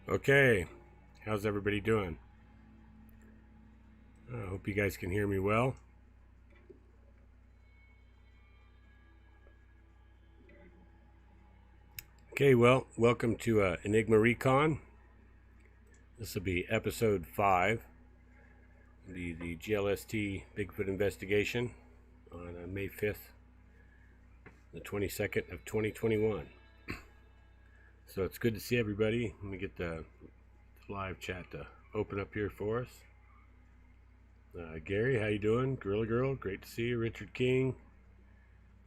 Okay, how's everybody doing? I hope you guys can hear me well. Okay, well, welcome to Enigma Recon. This will be episode 5, the GLST Bigfoot investigation on May 5th, the 22nd of 2021. So it's good to see everybody. Let me get the live chat to open up here for us. Gary, how you doing? Gorilla Girl, great to see you. Richard King,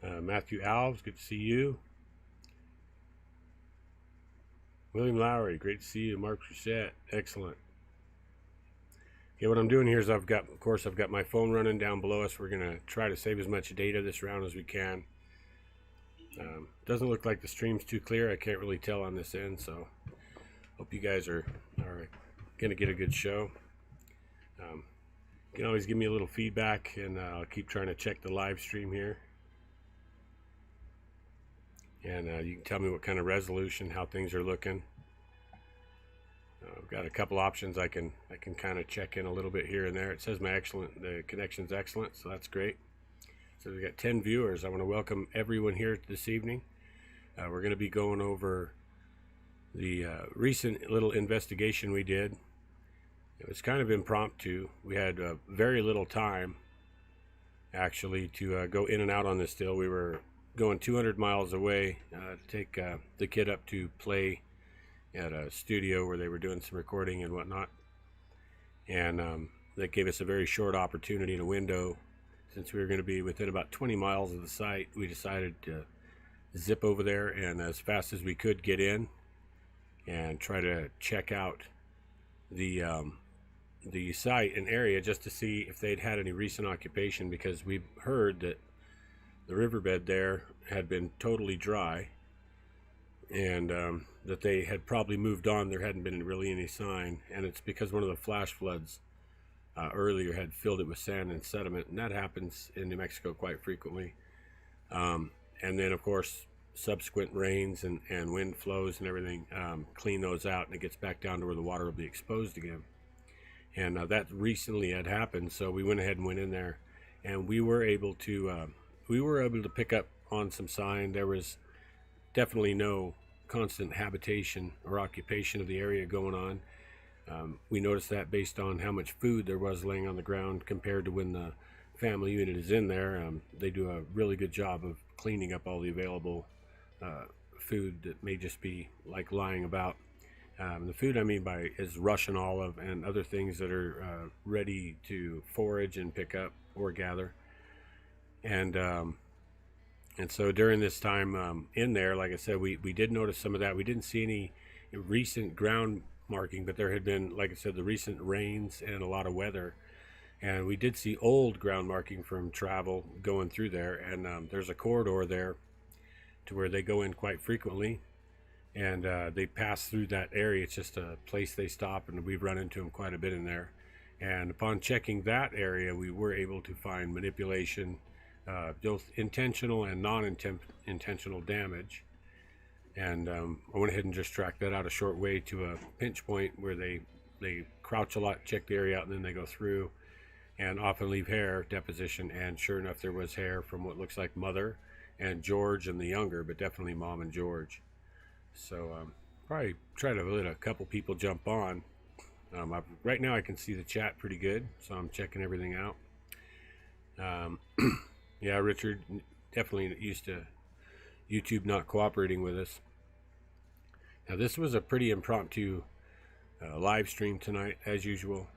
Matthew Alves, good to see you. William Lowry, great to see you. Mark Rousset, excellent. Okay, what I'm doing here is I've got my phone running down below us. We're gonna try to save as much data this round as we can. Doesn't look like the stream's too clear. I can't really tell on this end, so hope you guys are gonna get a good show. You can always give me a little feedback, and I'll keep trying to check the live stream here. And you can tell me what kind of resolution, how things are looking. I've got a couple options. I can kind of check in a little bit here and there. It says the connection's excellent, so that's great. So we've got 10 viewers. I want to welcome everyone here this evening. We're going to be going over the recent little investigation we did. It was kind of impromptu. We had very little time, actually, to go in and out on this still. We were going 200 miles away to take the kid up to play at a studio where they were doing some recording and whatnot. And that gave us a very short opportunity and a window. Since we were going to be within about 20 miles of the site, we decided to zip over there and as fast as we could get in and try to check out the site and area just to see if they'd had any recent occupation, because we heard that the riverbed there had been totally dry and that they had probably moved on. There hadn't been really any sign, and it's because one of the flash floods earlier had filled it with sand and sediment, and that happens in New Mexico quite frequently. And then of course subsequent rains and wind flows and everything clean those out, and it gets back down to where the water will be exposed again. And that recently had happened, so we went ahead and went in there, and we were able to pick up on some sign. There was definitely no constant habitation or occupation of the area going on. We noticed that based on how much food there was laying on the ground compared to when the family unit is in there. They do a really good job of cleaning up all the available food that may just be like lying about. The food I mean by is Russian olive and other things that are ready to forage and pick up or gather. And so during this time in there, like I said, we did notice some of that. We didn't see any recent ground marking, but there had been, like I said, the recent rains and a lot of weather. And we did see old ground marking from travel going through there. And there's a corridor there to where they go in quite frequently. And they pass through that area. It's just a place they stop, and we've run into them quite a bit in there. And upon checking that area, we were able to find manipulation, both intentional and non-intentional damage. And I went ahead and just tracked that out a short way to a pinch point where they crouch a lot, check the area out, and then they go through and often leave hair deposition. And sure enough, there was hair from what looks like Mother and George and the younger, but definitely Mom and George. So probably try to let a couple people jump on. Right now I can see the chat pretty good, so I'm checking everything out. Yeah, Richard, definitely used to YouTube not cooperating with us. Now this was a pretty impromptu live stream tonight, as usual.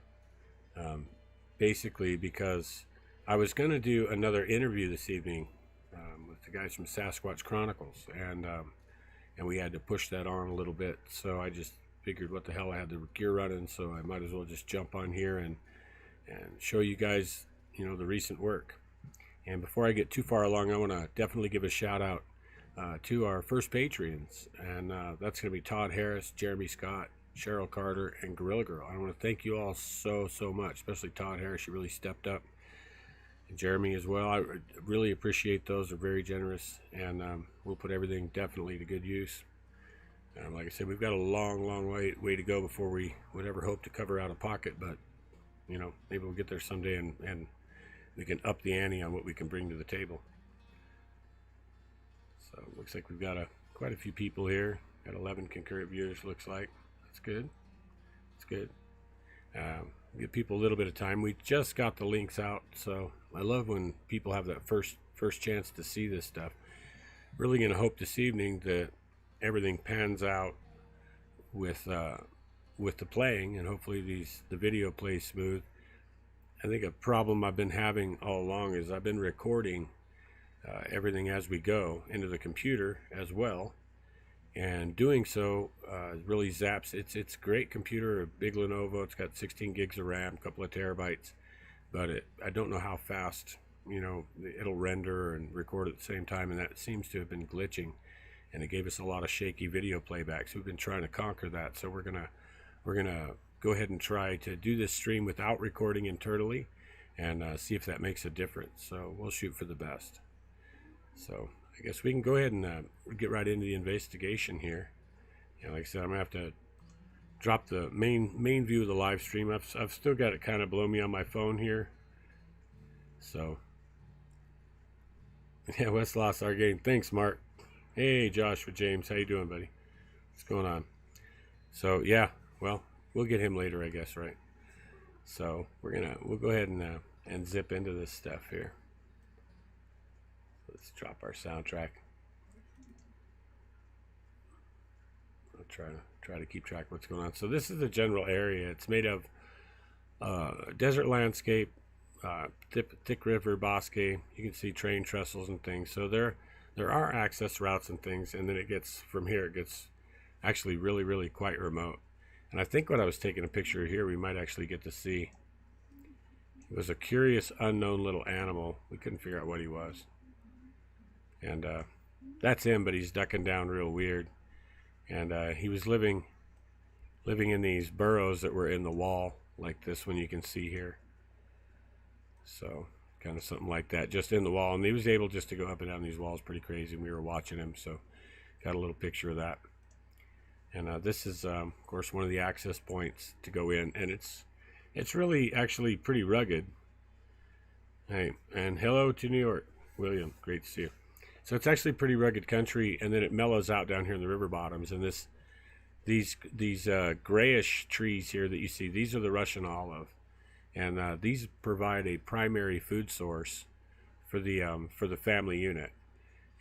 Basically because I was going to do another interview this evening with the guys from Sasquatch Chronicles, and we had to push that on a little bit. So I just figured, what the hell, I had the gear running, so I might as well just jump on here and show you guys, the recent work. And before I get too far along, I want to definitely give a shout out to our first Patreons, and that's going to be Todd Harris, Jeremy Scott, Cheryl Carter, and Gorilla Girl. I want to thank you all so much, especially Todd Harris. You really stepped up, and Jeremy as well. I really appreciate those. They're very generous, and we'll put everything definitely to good use. Like I said, we've got a long way to go before we would ever hope to cover out a pocket, but you know, maybe we'll get there someday, and we can up the ante on what we can bring to the table. So it looks like we've got quite a few people here. Got 11 concurrent viewers, looks like. That's good. That's good. Give people a little bit of time. We just got the links out, so I love when people have that first chance to see this stuff. Really going to hope this evening that everything pans out with the playing, and hopefully the video plays smooth. I think a problem I've been having all along is I've been recording everything as we go into the computer as well, and doing so really zaps. It's a great computer, a big Lenovo. It's got 16 gigs of RAM, a couple of terabytes, but I don't know how fast, you know, it'll render and record at the same time, and that seems to have been glitching, and it gave us a lot of shaky video playback. So we've been trying to conquer that. So we're gonna go ahead and try to do this stream without recording internally, and see if that makes a difference. So we'll shoot for the best. So I guess we can go ahead and get right into the investigation here. You know, like I said, I'm gonna have to drop the main view of the live stream. I've still got it kind of below me on my phone here. So yeah, West lost our game. Thanks, Mark. Hey, Joshua James, how you doing, buddy? What's going on? So yeah, well, we'll get him later, I guess, right? So we'll go ahead and zip into this stuff here. Let's drop our soundtrack. I'll try to keep track of what's going on. So this is the general area. It's made of desert landscape, thick river bosque. You can see train trestles and things. So there are access routes and things, and then it gets from here. It gets actually really quite remote. And I think when I was taking a picture here, we might actually get to see. It was a curious unknown little animal. We couldn't figure out what he was. And that's him, but he's ducking down real weird. And he was living in these burrows that were in the wall, like this one you can see here. So kind of something like that, just in the wall. And he was able just to go up and down these walls pretty crazy. And we were watching him, so got a little picture of that. And this is, of course, one of the access points to go in. And it's really actually pretty rugged. Hey, and hello to New York, William. Great to see you. So it's actually pretty rugged country, and then it mellows out down here in the river bottoms. And these grayish trees here that you see, these are the Russian olive, and these provide a primary food source for the family unit.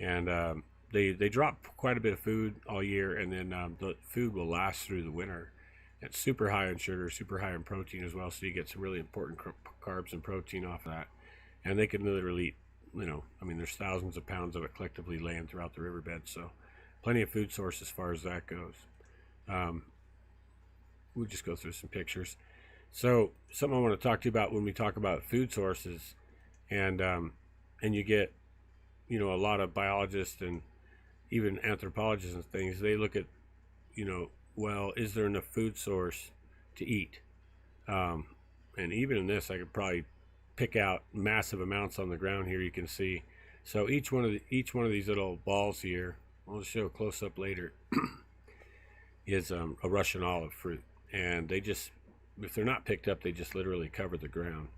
And they drop quite a bit of food all year, and then the food will last through the winter. It's super high in sugar, super high in protein as well, so you get some really important carbs and protein off of that. And they can literally eat, you know, I mean, there's thousands of pounds of it collectively laying throughout the riverbed, so plenty of food source as far as that goes. We'll just go through some pictures. So something I want to talk to you about when we talk about food sources, and you get, you know, a lot of biologists and even anthropologists and things, they look at, you know, well, is there enough food source to eat? And even in this, I could probably pick out massive amounts on the ground here. You can see. So each one of these little balls here, I'll show a close up later, is a Russian olive fruit, and they just, if they're not picked up, they just literally cover the ground.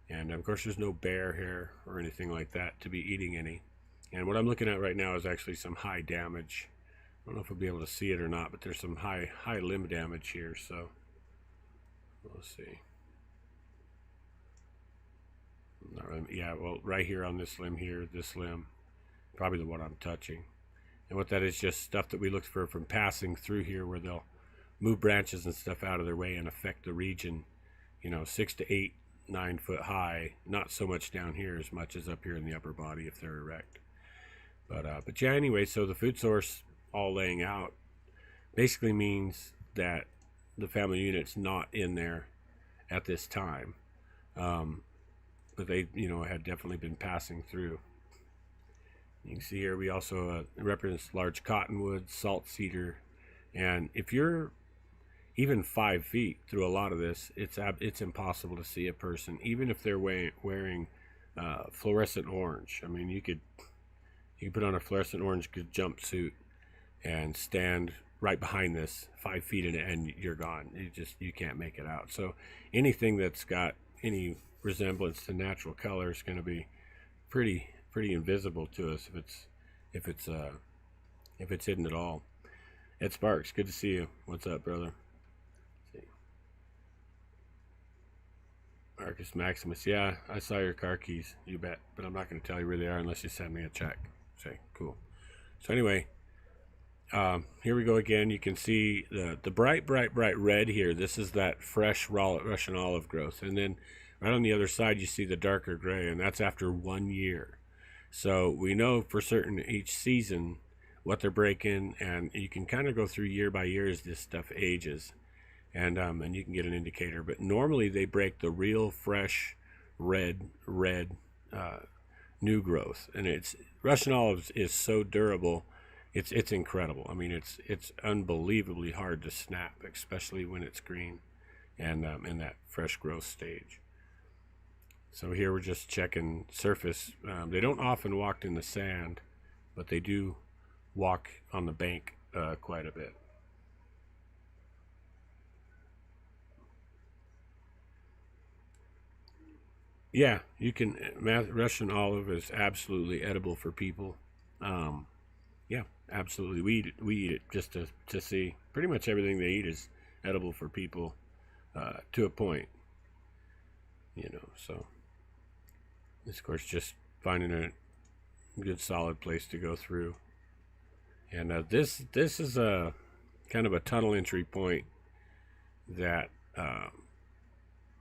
And of course, there's no bear here or anything like that to be eating any. And what I'm looking at right now is actually some high damage. I don't know if we'll be able to see it or not, but there's some high limb damage here. So we'll see. Yeah, well, right here on this limb here, this limb, probably the one I'm touching. And what that is, just stuff that we look for from passing through here, where they'll move branches and stuff out of their way and affect the region, you know, 6 to 8, 9 foot high. Not so much down here as much as up here in the upper body if they're erect. But yeah, anyway, so the food source all laying out basically means that the family unit's not in there at this time. But they, you know, had definitely been passing through. You can see here we also represent large cottonwood, salt cedar, and if you're even 5 feet through a lot of this, it's impossible to see a person, even if they're wearing fluorescent orange. I mean, you could put on a fluorescent orange jumpsuit and stand right behind this 5 feet in it, and you're gone. You can't make it out. So anything that's got any resemblance to natural color is going to be pretty invisible to us if it's hidden at all. Ed Sparks, good to see you. What's up, brother? Marcus Maximus, yeah, I saw your car keys, you bet, but I'm not going to tell you where they are unless you send me a check. Say, cool. So anyway, here we go again. You can see the bright red here. This is that fresh raw Russian olive growth, and then right on the other side you see the darker gray, and that's after 1 year. So we know for certain each season what they're breaking, and you can kind of go through year by year as this stuff ages, and you can get an indicator. But normally they break the real fresh red new growth, and it's Russian olives is so durable. It's incredible. I mean, it's unbelievably hard to snap, especially when it's green and in that fresh growth stage. So here we're just checking surface. They don't often walk in the sand, but they do walk on the bank quite a bit. Yeah, you can. Russian olive is absolutely edible for people. Yeah, absolutely. We eat it just to see. Pretty much everything they eat is edible for people to a point. You know, so this, of course, just finding a good solid place to go through. And this is a kind of a tunnel entry point that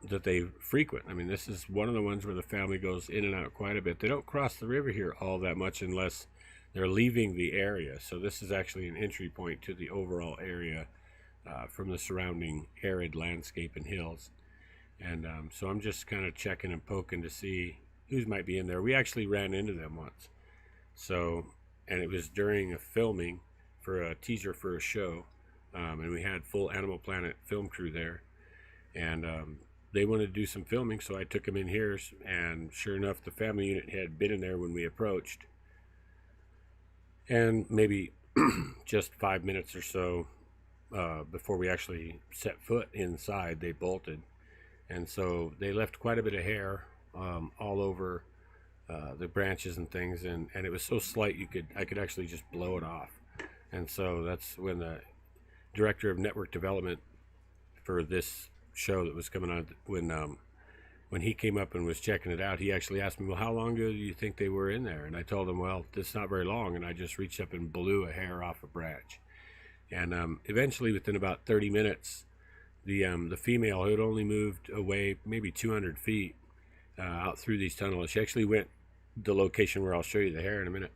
that they frequent. I mean, this is one of the ones where the family goes in and out quite a bit. They don't cross the river here all that much unless they're leaving the area. So this is actually an entry point to the overall area from the surrounding arid landscape and hills. And so I'm just kind of checking and poking to see who might be in there. We actually ran into them once. So, and it was during a filming for a teaser for a show. And we had full Animal Planet film crew there. And they wanted to do some filming, so I took them in here. And sure enough, the family unit had been in there when we approached. And maybe just 5 minutes or so before we actually set foot inside, they bolted. And so they left quite a bit of hair all over the branches and things, and it was so slight I could actually just blow it off. And so that's when the director of network development for this show that was coming on, when he came up and was checking it out, he actually asked me, well, how long do you think they were in there? And I told him, well, it's not very long. And I just reached up and blew a hair off a branch. And eventually, within about 30 minutes, the female, who had only moved away maybe 200 feet out through these tunnels, she actually went the location where I'll show you the hair in a minute.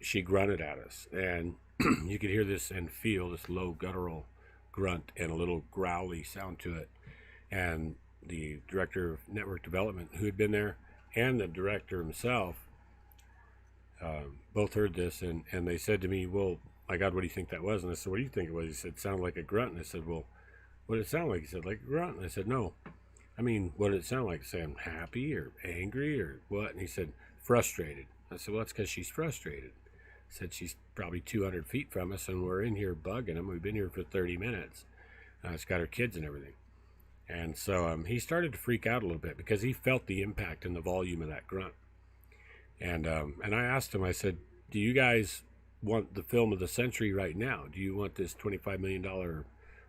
She grunted at us, and you could hear this and feel this low guttural grunt and a little growly sound to it. And the director of network development, who had been there, and the director himself both heard this, and they said to me, well, my God, what do you think that was? And I said, what do you think it was? He said, it sounded like a grunt. And I said, well, what did it sound like? He said, like a grunt. And I said, no. I mean, what did it sound like? Say, I'm happy or angry or what? And he said, frustrated. I said, well, that's because she's frustrated. I said, she's probably 200 feet from us, and we're in here bugging them. We've been here for 30 minutes. It's got her kids and everything. And so he started to freak out a little bit because he felt the impact and the volume of that grunt. And I asked him, I said, do you guys want the film of the century right now? Do you want this $25 million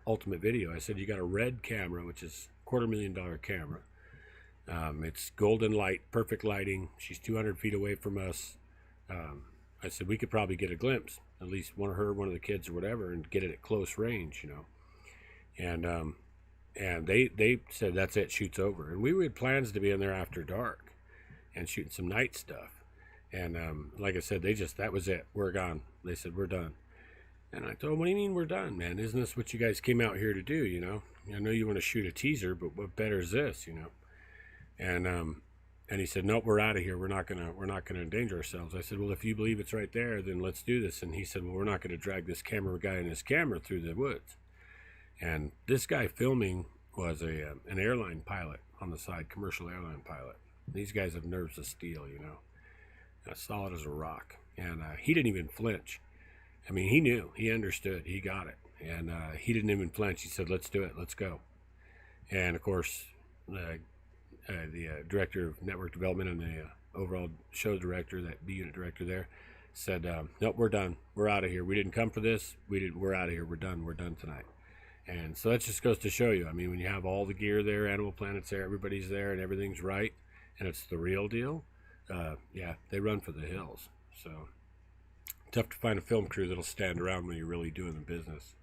ultimate video? I said, you got a red camera, which is $250,000 camera. It's golden light, perfect lighting. She's 200 feet away from us. I said, we could probably get a glimpse, at least one of the kids or whatever, and get it at close range, you know. And they said, that's it, shoot's over. And we had plans to be in there after dark and shooting some night stuff. And like I said, that was it. We're gone. They said, we're done. And I told them, what do you mean we're done, man? Isn't this what you guys came out here to do, you know? I know you want to shoot a teaser, but what better is this, you know? And he said, nope, we're out of here. We're not gonna endanger ourselves. I said, well, if you believe it's right there, then let's do this. And he said, well, we're not gonna drag this camera guy and his camera through the woods. And this guy filming was an airline pilot on the side, commercial airline pilot. These guys have nerves of steel, you know, solid as a rock. And he didn't even flinch. I mean, he knew, he understood, he got it. And he didn't even flinch. He said, let's do it, let's go. And of course, the director of network development and the overall show director, that B unit director there, said, nope, we're done. We're out of here. We didn't come for this. We're out of here. We're done. We're done tonight. And so that just goes to show you, I mean, when you have all the gear there, Animal Planet's there, everybody's there, and everything's right, and it's the real deal, yeah, they run for the hills. So tough to find a film crew that'll stand around when you're really doing the business.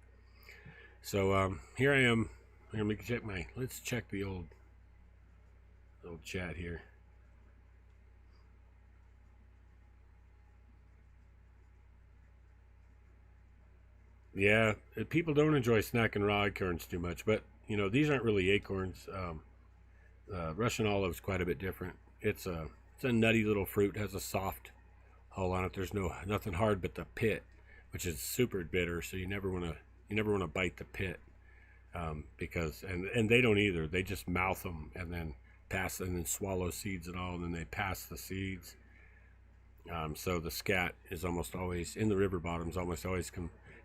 So here I am. Let's check the old chat here. Yeah, people don't enjoy snacking raw acorns too much, but you know, these aren't really acorns. Russian olive is quite a bit different. It's a nutty little fruit, has a soft hull on it. There's nothing hard but the pit, which is super bitter. So you never want to bite the pit, because and they don't either. They just mouth them and then pass and then swallow seeds and all, and then they pass the seeds. So the scat is almost always in the river bottoms. Almost always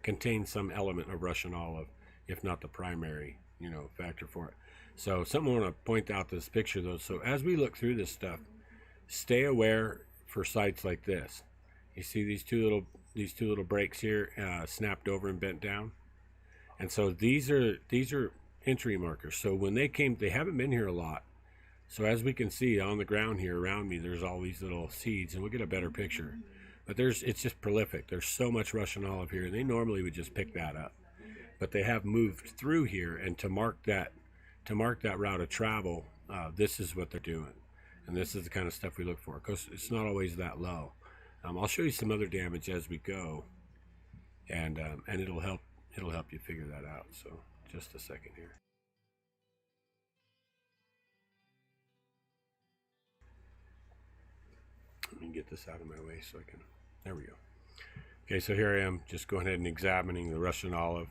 contains some element of Russian olive, if not the primary, you know, factor for it. So something I want to point out this picture though. So as we look through this stuff, stay aware for sites like this. You see these two little breaks here, snapped over and bent down, and so these are entry markers. So when they came, they haven't been here a lot. So as we can see on the ground here around me, there's all these little seeds, and we'll get a better picture. But it's just prolific. There's so much Russian olive here, and they normally would just pick that up. But they have moved through here, and to mark that route of travel, this is what they're doing. And this is the kind of stuff we look for, because it's not always that low. I'll show you some other damage as we go, and it'll help you figure that out. So just a second here. Let me get this out of my way so I can, there we go. Okay, so here I am just going ahead and examining the Russian olive,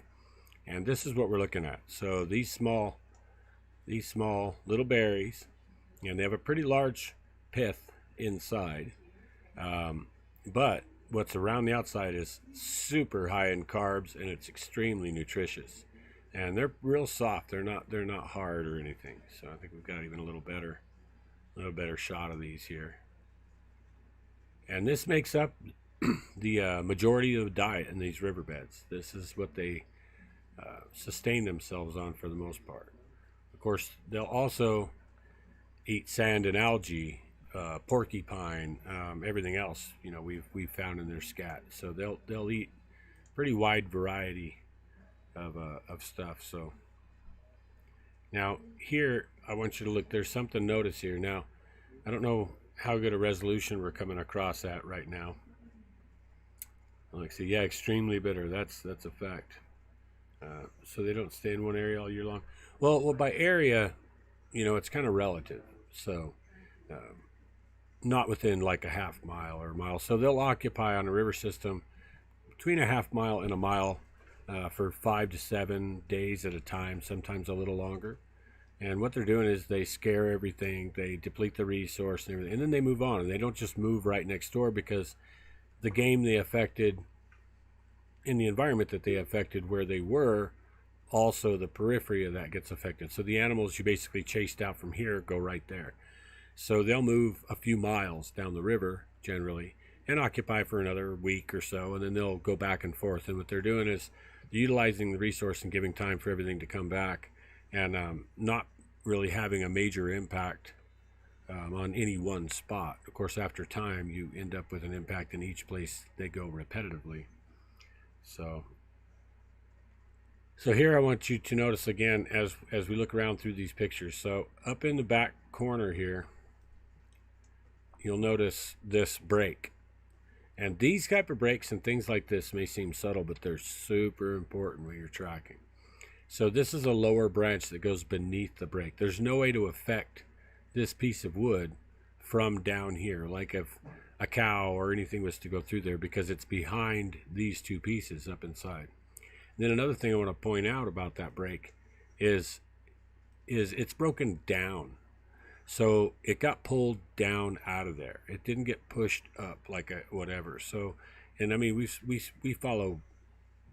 and this is what we're looking at. So these small little berries, and they have a pretty large pith inside, but what's around the outside is super high in carbs, and it's extremely nutritious, and they're real soft. They're not hard or anything. So I think we've got even a little better shot of these here. And this makes up the majority of the diet in these riverbeds. This is what they sustain themselves on for the most part. Of course, they'll also eat sand and algae, porcupine, everything else. You know, we've found in their scat. So they'll eat pretty wide variety of stuff. So now here I want you to look. There's something to notice here. Now I don't know how good a resolution we're coming across at right now. Like, see, yeah, extremely bitter. That's a fact. So they don't stay in one area all year long. Well, by area, you know, it's kind of relative. So not within like a half mile or a mile. So they'll occupy on a river system between a half mile and a mile for 5 to 7 days at a time, sometimes a little longer. And what they're doing is they scare everything, they deplete the resource and everything, and then they move on. And they don't just move right next door, because the game they affected in the environment that they affected where they were, also the periphery of that gets affected. So the animals you basically chased out from here go right there. So they'll move a few miles down the river generally and occupy for another week or so, and then they'll go back and forth. And what they're doing is utilizing the resource and giving time for everything to come back, and not really having a major impact on any one spot. Of course, after time, you end up with an impact in each place they go repetitively. So here I want you to notice again as we look around through these pictures. So up in the back corner here, you'll notice this break. And these type of breaks and things like this may seem subtle, but they're super important when you're tracking. So this is a lower branch that goes beneath the break. There's no way to affect this piece of wood from down here, like if a cow or anything was to go through there, because it's behind these two pieces up inside. And then another thing I want to point out about that break is it's broken down. So it got pulled down out of there. It didn't get pushed up like a whatever. So and I mean, we follow,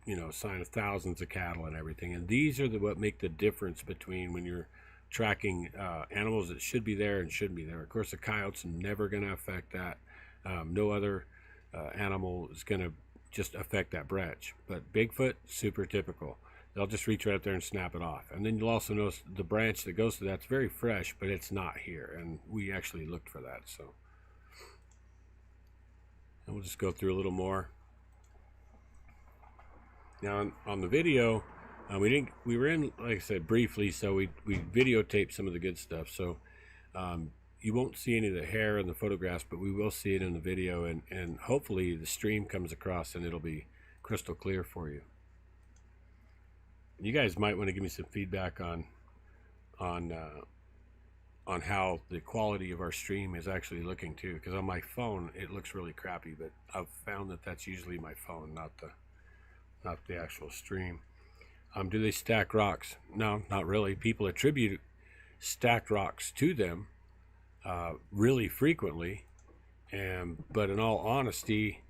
you know, sign of thousands of cattle and everything, and these are what make the difference between when you're tracking animals that should be there and shouldn't be there. Of course, the coyote's never going to affect that. No other animal is going to just affect that branch. But Bigfoot, super typical. They'll just reach right up there and snap it off. And then you'll also notice the branch that goes to that's very fresh, but it's not here. And we actually looked for that. So, and we'll just go through a little more. Now on the video, we were in, like I said, briefly, so we videotaped some of the good stuff. So you won't see any of the hair in the photographs, but we will see it in the video, and hopefully the stream comes across and it'll be crystal clear for you. You guys might want to give me some feedback on how the quality of our stream is actually looking too, because on my phone it looks really crappy, but I've found that that's usually my phone, not the actual stream. Do they stack rocks? No, not really. People attribute stacked rocks to them really frequently, but in all honesty,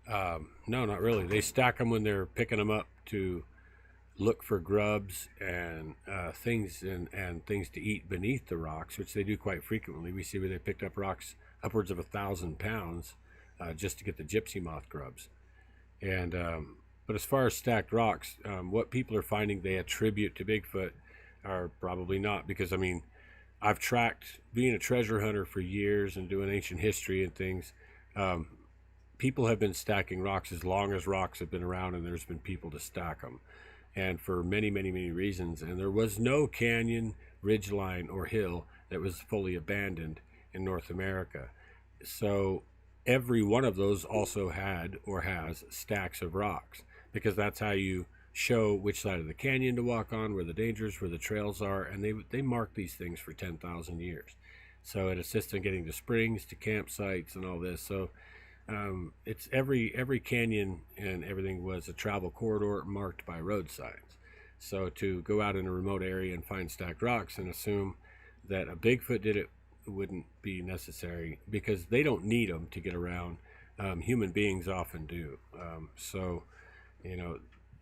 no, not really. They stack them when they're picking them up to look for grubs and things and things to eat beneath the rocks, which they do quite frequently. We see where they picked up rocks upwards of 1,000 pounds just to get the gypsy moth grubs. And but as far as stacked rocks, what people are finding they attribute to Bigfoot are probably not, because I mean, I've tracked, being a treasure hunter for years and doing ancient history and things, people have been stacking rocks as long as rocks have been around, and there's been people to stack them, and for many reasons. And there was no canyon, ridgeline, or hill that was fully abandoned in North America. So every one of those also had or has stacks of rocks, because that's how you show which side of the canyon to walk on, where the dangers, where the trails are, and they mark these things for 10,000 years. So it assists in getting to springs, to campsites, and all this. So it's every canyon and everything was a travel corridor marked by road signs. So to go out in a remote area and find stacked rocks and assume that a Bigfoot did it wouldn't be necessary, because they don't need them to get around. Human beings often do. So, you know,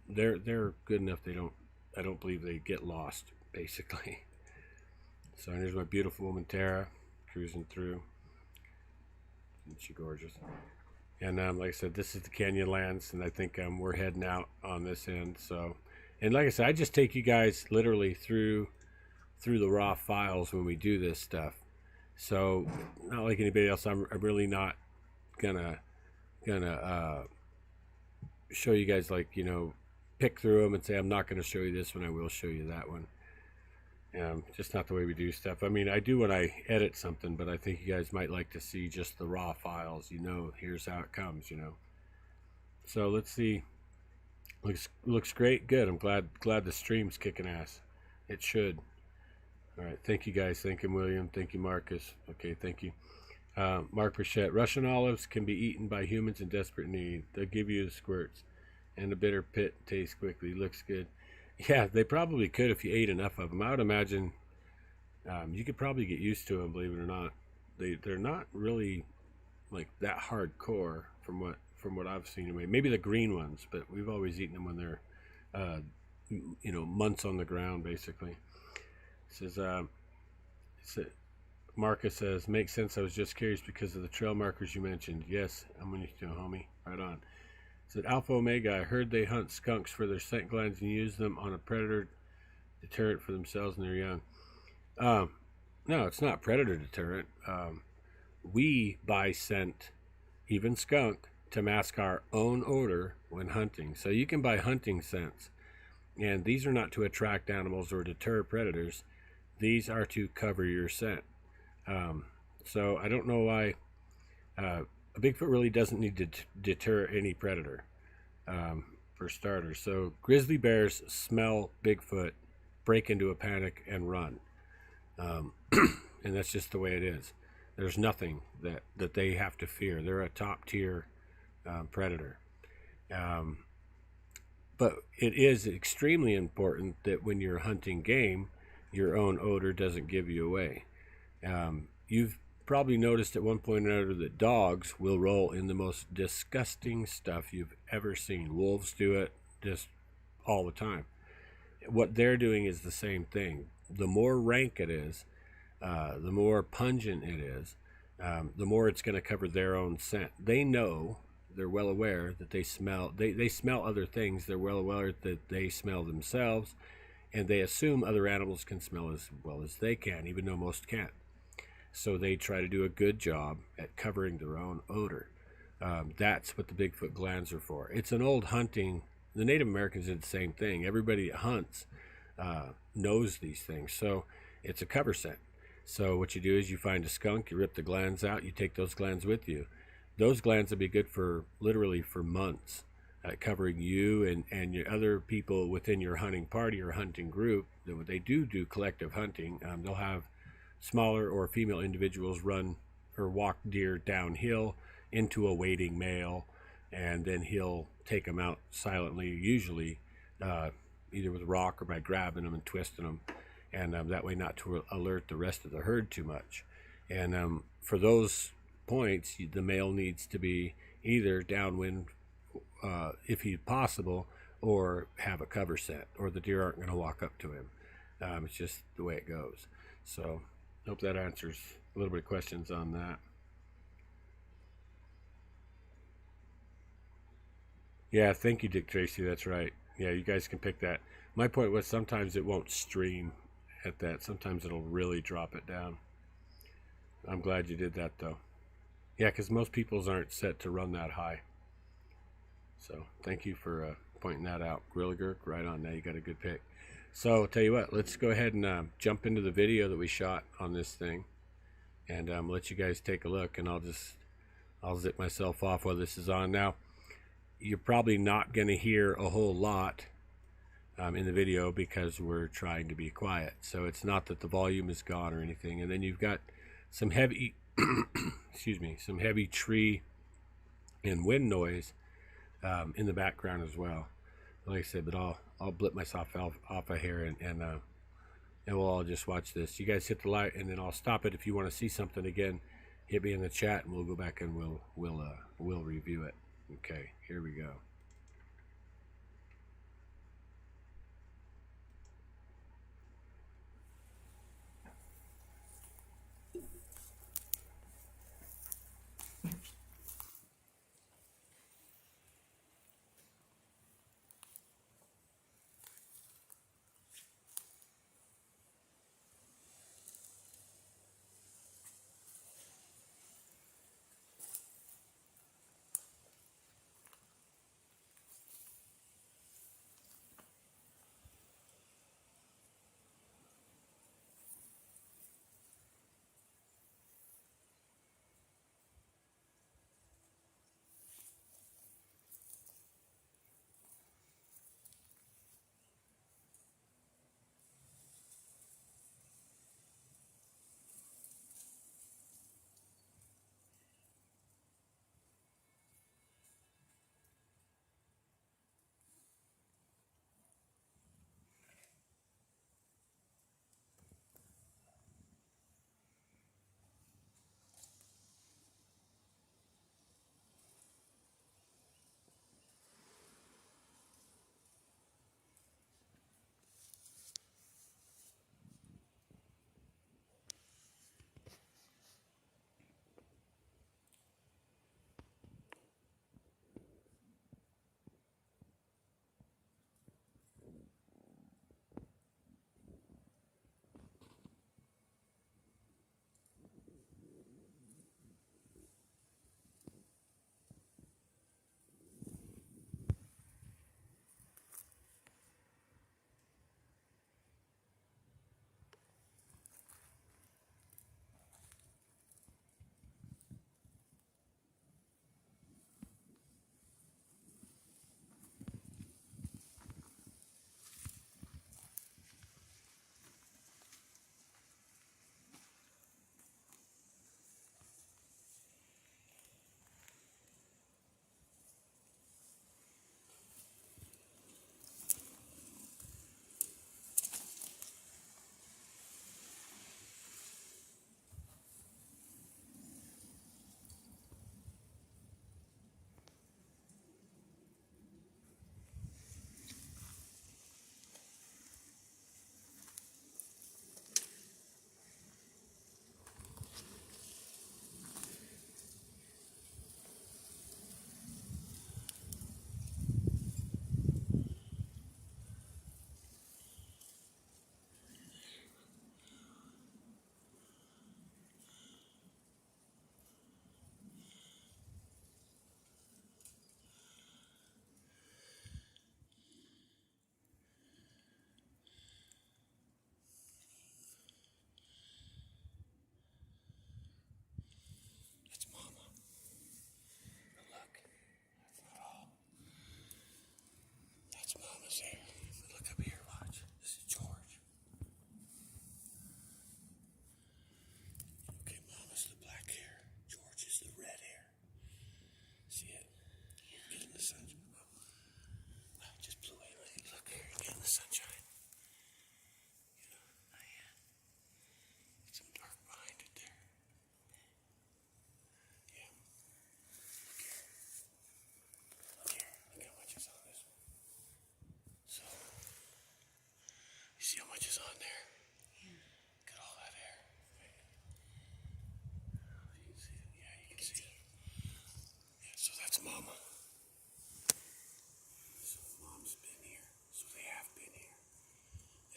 they're good enough. I don't believe they get lost, basically. So here's my beautiful woman Tara cruising through. Isn't she gorgeous? And like I said, this is the Canyonlands, and I think we're heading out on this end. So, and like I said, I just take you guys literally through the raw files when we do this stuff. So not like anybody else, I'm really not gonna show you guys, like, you know, pick through them and say I'm not going to show you this one, I will show you that one. Just not the way we do stuff. I mean, I do when I edit something, but I think you guys might like to see just the raw files. You know, here's how it comes, you know. So let's see. Looks great. Good. I'm glad the stream's kicking ass. It should. All right. Thank you guys. Thank you, William. Thank you, Marcus. Okay. Thank you. Mark Burchett. Russian olives can be eaten by humans in desperate need. They'll give you the squirts, and the bitter pit tastes quickly. Looks good. Yeah, they probably could if you ate enough of them. I would imagine you could probably get used to them, believe it or not. They're not really like that hardcore from what I've seen. Maybe the green ones, but we've always eaten them when they're you know, months on the ground, basically. It says Marcus says, makes sense. I was just curious because of the trail markers you mentioned. Yes, I'm going to, homie. Right on. It said Alpha Omega, I heard they hunt skunks for their scent glands and use them on a predator deterrent for themselves and their young. No, it's not predator deterrent. We buy scent, even skunk, to mask our own odor when hunting. So you can buy hunting scents, and these are not to attract animals or deter predators. These are to cover your scent. So I don't know why a Bigfoot really doesn't need to deter any predator, for starters. So grizzly bears smell Bigfoot, break into a panic, and run. And that's just the way it is. There's nothing that they have to fear. They're a top tier predator. But it is extremely important that when you're hunting game, your own odor doesn't give you away. probably noticed at one point or another that dogs will roll in the most disgusting stuff you've ever seen. Wolves do it just all the time. What they're doing is the same thing. The more rank it is, the more pungent it is, the more it's going to cover their own scent. They know, they're well aware that they smell, they smell other things. They're well aware that they smell themselves, and they assume other animals can smell as well as they can, even though most can't. So they try to do a good job at covering their own odor. That's what the Bigfoot glands are for. It's an old hunting, the Native Americans did the same thing. Everybody that hunts knows these things. So it's a cover scent. So what you do is you find a skunk, you rip the glands out, you take those glands with you. Those glands will be good for literally for months, covering you and your other people within your hunting party or hunting group. They do collective hunting. They'll have smaller or female individuals run or walk deer downhill into a waiting male, and then he'll take them out silently, usually either with a rock or by grabbing them and twisting them, and that way not to alert the rest of the herd too much. And for those points, the male needs to be either downwind if he's possible, or have a cover scent, or the deer aren't going to walk up to him. It's just the way it goes. So hope that answers a little bit of questions on that. Yeah, thank you, Dick Tracy. That's right. Yeah, you guys can pick that. My point was sometimes it won't stream at that. Sometimes it'll really drop it down. I'm glad you did that, though. Yeah, because most people's aren't set to run that high. So thank you for pointing that out. Gorilla Gurk, right on. Now you got a good pick. So I'll tell you what, let's go ahead and jump into the video that we shot on this thing, and let you guys take a look, and I'll zip myself off while this is on. Now, you're probably not going to hear a whole lot in the video because we're trying to be quiet. So it's not that the volume is gone or anything. And then you've got some heavy, excuse me, some heavy tree and wind noise in the background as well. Like I said, but I'll blip myself off of here, and we'll all just watch this. You guys hit the light, and then I'll stop it. If you want to see something again, hit me in the chat, and we'll go back and we'll review it. Okay, here we go.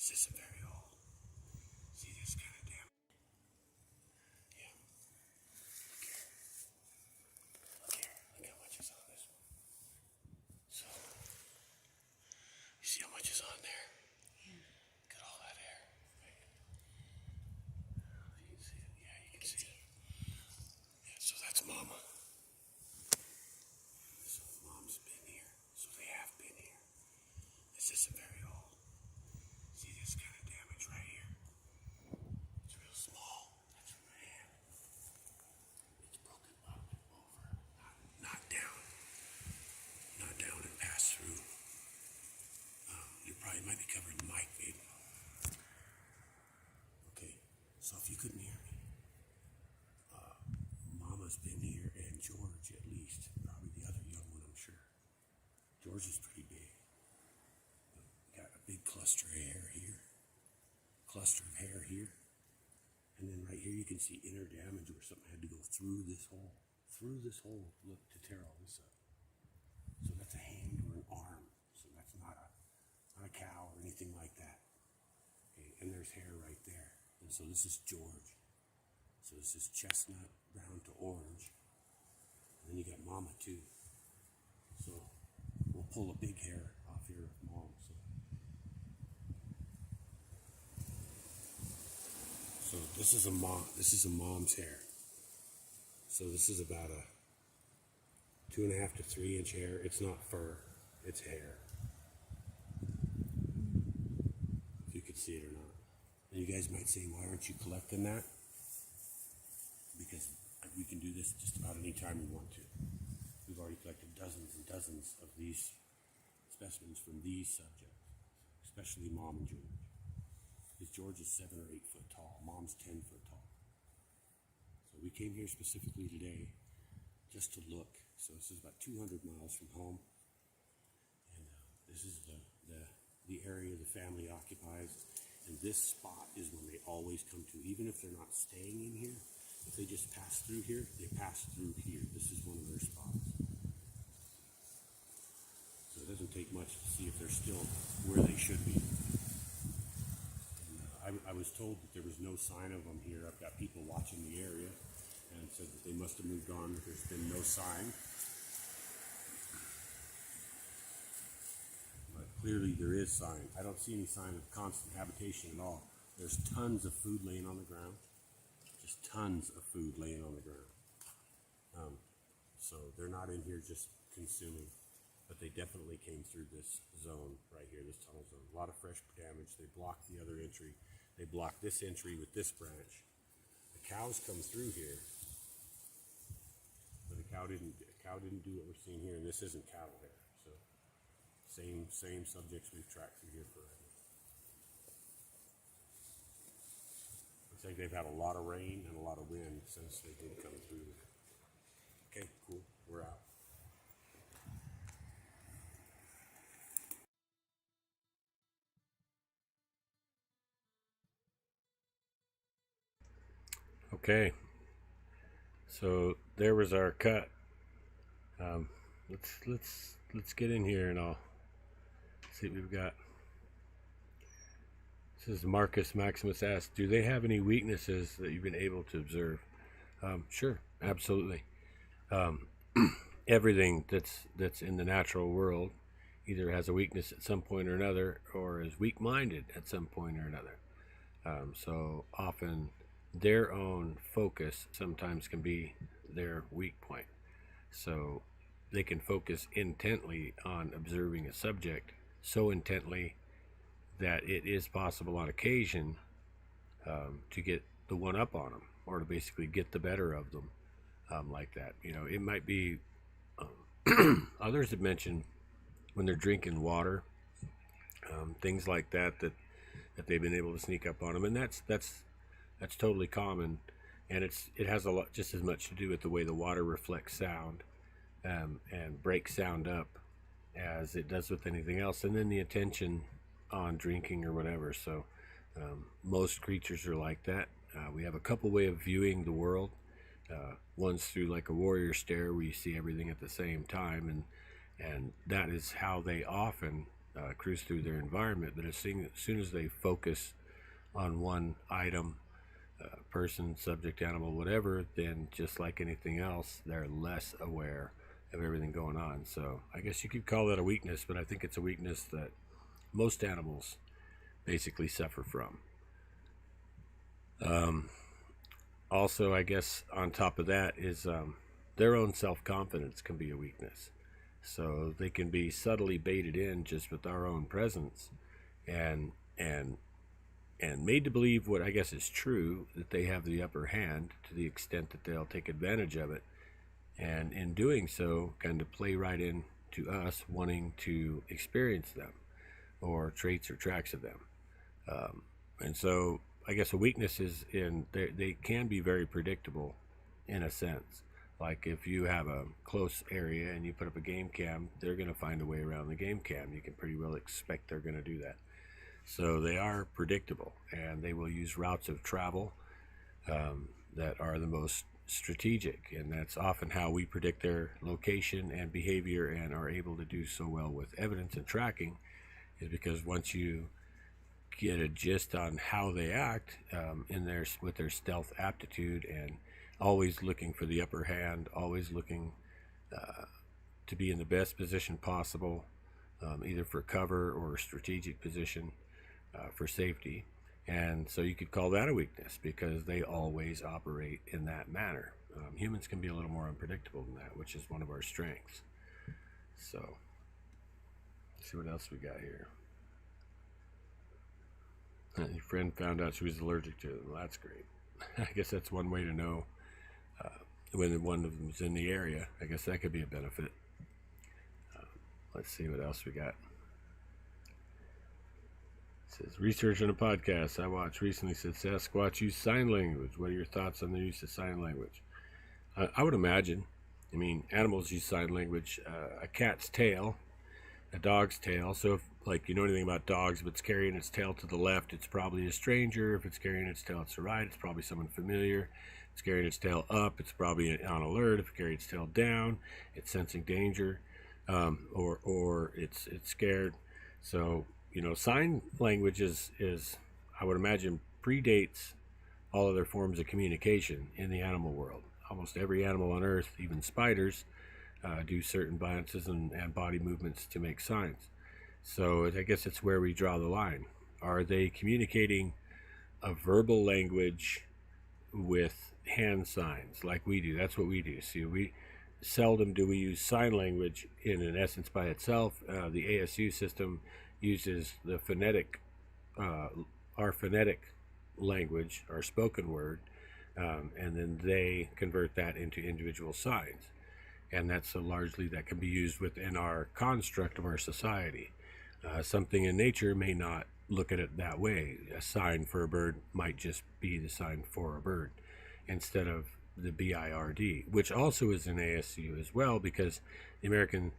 Is this a very old? See this kind of damn. Yeah. Look here. Look how much is on this one. So, you see how much is on there? Yeah. Look at all that hair. Right? You can see it. Yeah, you can see it. Yeah, so that's Mama. So Mom's been here. So they have been here. This isn't very old. See this kind of damage right here? It's real small. That's from my hand. It's broken up over. Not down. Not down and passed through. You probably might be covering the mic, babe. Okay, so if you couldn't hear me, Mama's been here, and George at least. Probably the other young one, I'm sure. George is pretty big. Got a big cluster of hair here. Cluster of hair here. And then right here you can see inner damage where something had to go through this hole. Through this hole, look, to tear all this up. So that's a hand or an arm. So that's not a cow or anything like that. Okay, and there's hair right there. And so this is George. So this is chestnut, brown to orange. And then you got Mama too. So we'll pull a big hair off here of Mom. So this is a mom. This is a mom's hair. So this is about a 2.5 to 3 inch hair. It's not fur. It's hair. If you could see it or not. And you guys might say, why aren't you collecting that? Because we can do this just about any time we want to. We've already collected dozens and dozens of these specimens from these subjects, especially Mom and George. Because George is 7 or 8 foot tall. Mom's 10 foot tall. So we came here specifically today just to look. So this is about 200 miles from home. And this is the area the family occupies. And this spot is one they always come to. Even if they're not staying in here, if they just pass through here, they pass through here. This is one of their spots. So it doesn't take much to see if they're still where they should be. I was told that there was no sign of them here. I've got people watching the area and said that they must have moved on, but there's been no sign. But clearly there is sign. I don't see any sign of constant habitation at all. There's tons of food laying on the ground. Just tons of food laying on the ground. So they're not in here just consuming, but they definitely came through this zone right here, this tunnel zone. A lot of fresh damage. They blocked the other entry. They blocked this entry with this branch. The cows come through here, but the cow didn't do what we're seeing here, and this isn't cattle hair. So same subjects we've tracked through here forever. Looks like they've had a lot of rain and a lot of wind since they did come through. Okay, cool. We're out. Okay, so there was our cut. Let's get in here and I'll see what we've got. This is Marcus Maximus asks, do they have any weaknesses that you've been able to observe? Sure, absolutely. Everything that's in the natural world either has a weakness at some point or another, or is weak-minded at some point or another. So often their own focus sometimes can be their weak point. So they can focus intently on observing a subject, so intently that it is possible on occasion to get the one up on them, or to basically get the better of them, like that. You know, it might be others have mentioned when they're drinking water, things like that they've been able to sneak up on them, and that's totally common, and it has a lot, just as much to do with the way the water reflects sound and breaks sound up as it does with anything else, and then the attention on drinking or whatever. So most creatures are like that. We have a couple way of viewing the world. One's through like a warrior stare, where you see everything at the same time, and that is how they often cruise through their environment, but as soon as they focus on one item, person, subject, animal, whatever, then just like anything else, they're less aware of everything going on. So I guess you could call that a weakness, but I think it's a weakness that most animals basically suffer from. Also, I guess on top of that is their own self-confidence can be a weakness. So they can be subtly baited in just with our own presence and made to believe what I guess is true, that they have the upper hand to the extent that they'll take advantage of it. And in doing so, kind of play right into us wanting to experience them or traits or tracks of them. And so I guess a weakness is they can be very predictable in a sense. Like if you have a close area and you put up a game cam, they're going to find a way around the game cam. You can pretty well expect they're going to do that. So they are predictable, and they will use routes of travel that are the most strategic, and that's often how we predict their location and behavior and are able to do so well with evidence and tracking, is because once you get a gist on how they act with their stealth aptitude and always looking for the upper hand, always looking to be in the best position possible, either for cover or strategic position for safety. And so you could call that a weakness because they always operate in that manner. Humans can be a little more unpredictable than that, which is one of our strengths. So let's see what else we got here. Your friend found out she was allergic to them. Well, that's great. I guess that's one way to know when one of them's in the area. I guess that could be a benefit. Let's see what else we got. It says, research on a podcast I watched recently said Sasquatch use sign language. What are your thoughts on the use of sign language? I would imagine, animals use sign language. A cat's tail, a dog's tail. So if, like, you know anything about dogs, if it's carrying its tail to the left, it's probably a stranger. If it's carrying its tail to the right, it's probably someone familiar. If it's carrying its tail up, it's probably on alert. If it carries its tail down, it's sensing danger, or it's scared. So, sign language is I would imagine predates all other forms of communication in the animal world. Almost every animal on Earth, even spiders, do certain biases and body movements to make signs. So I guess it's where we draw the line. Are they communicating a verbal language with hand signs like we do? That's what we do. See, we seldom do we use sign language in an essence by itself. The ASU system uses the phonetic, our phonetic language, our spoken word, and then they convert that into individual signs. And that's largely that can be used within our construct of our society. Something in nature may not look at it that way. A sign for a bird might just be the sign for a bird instead of the BIRD, which also is in ASU as well, because the American,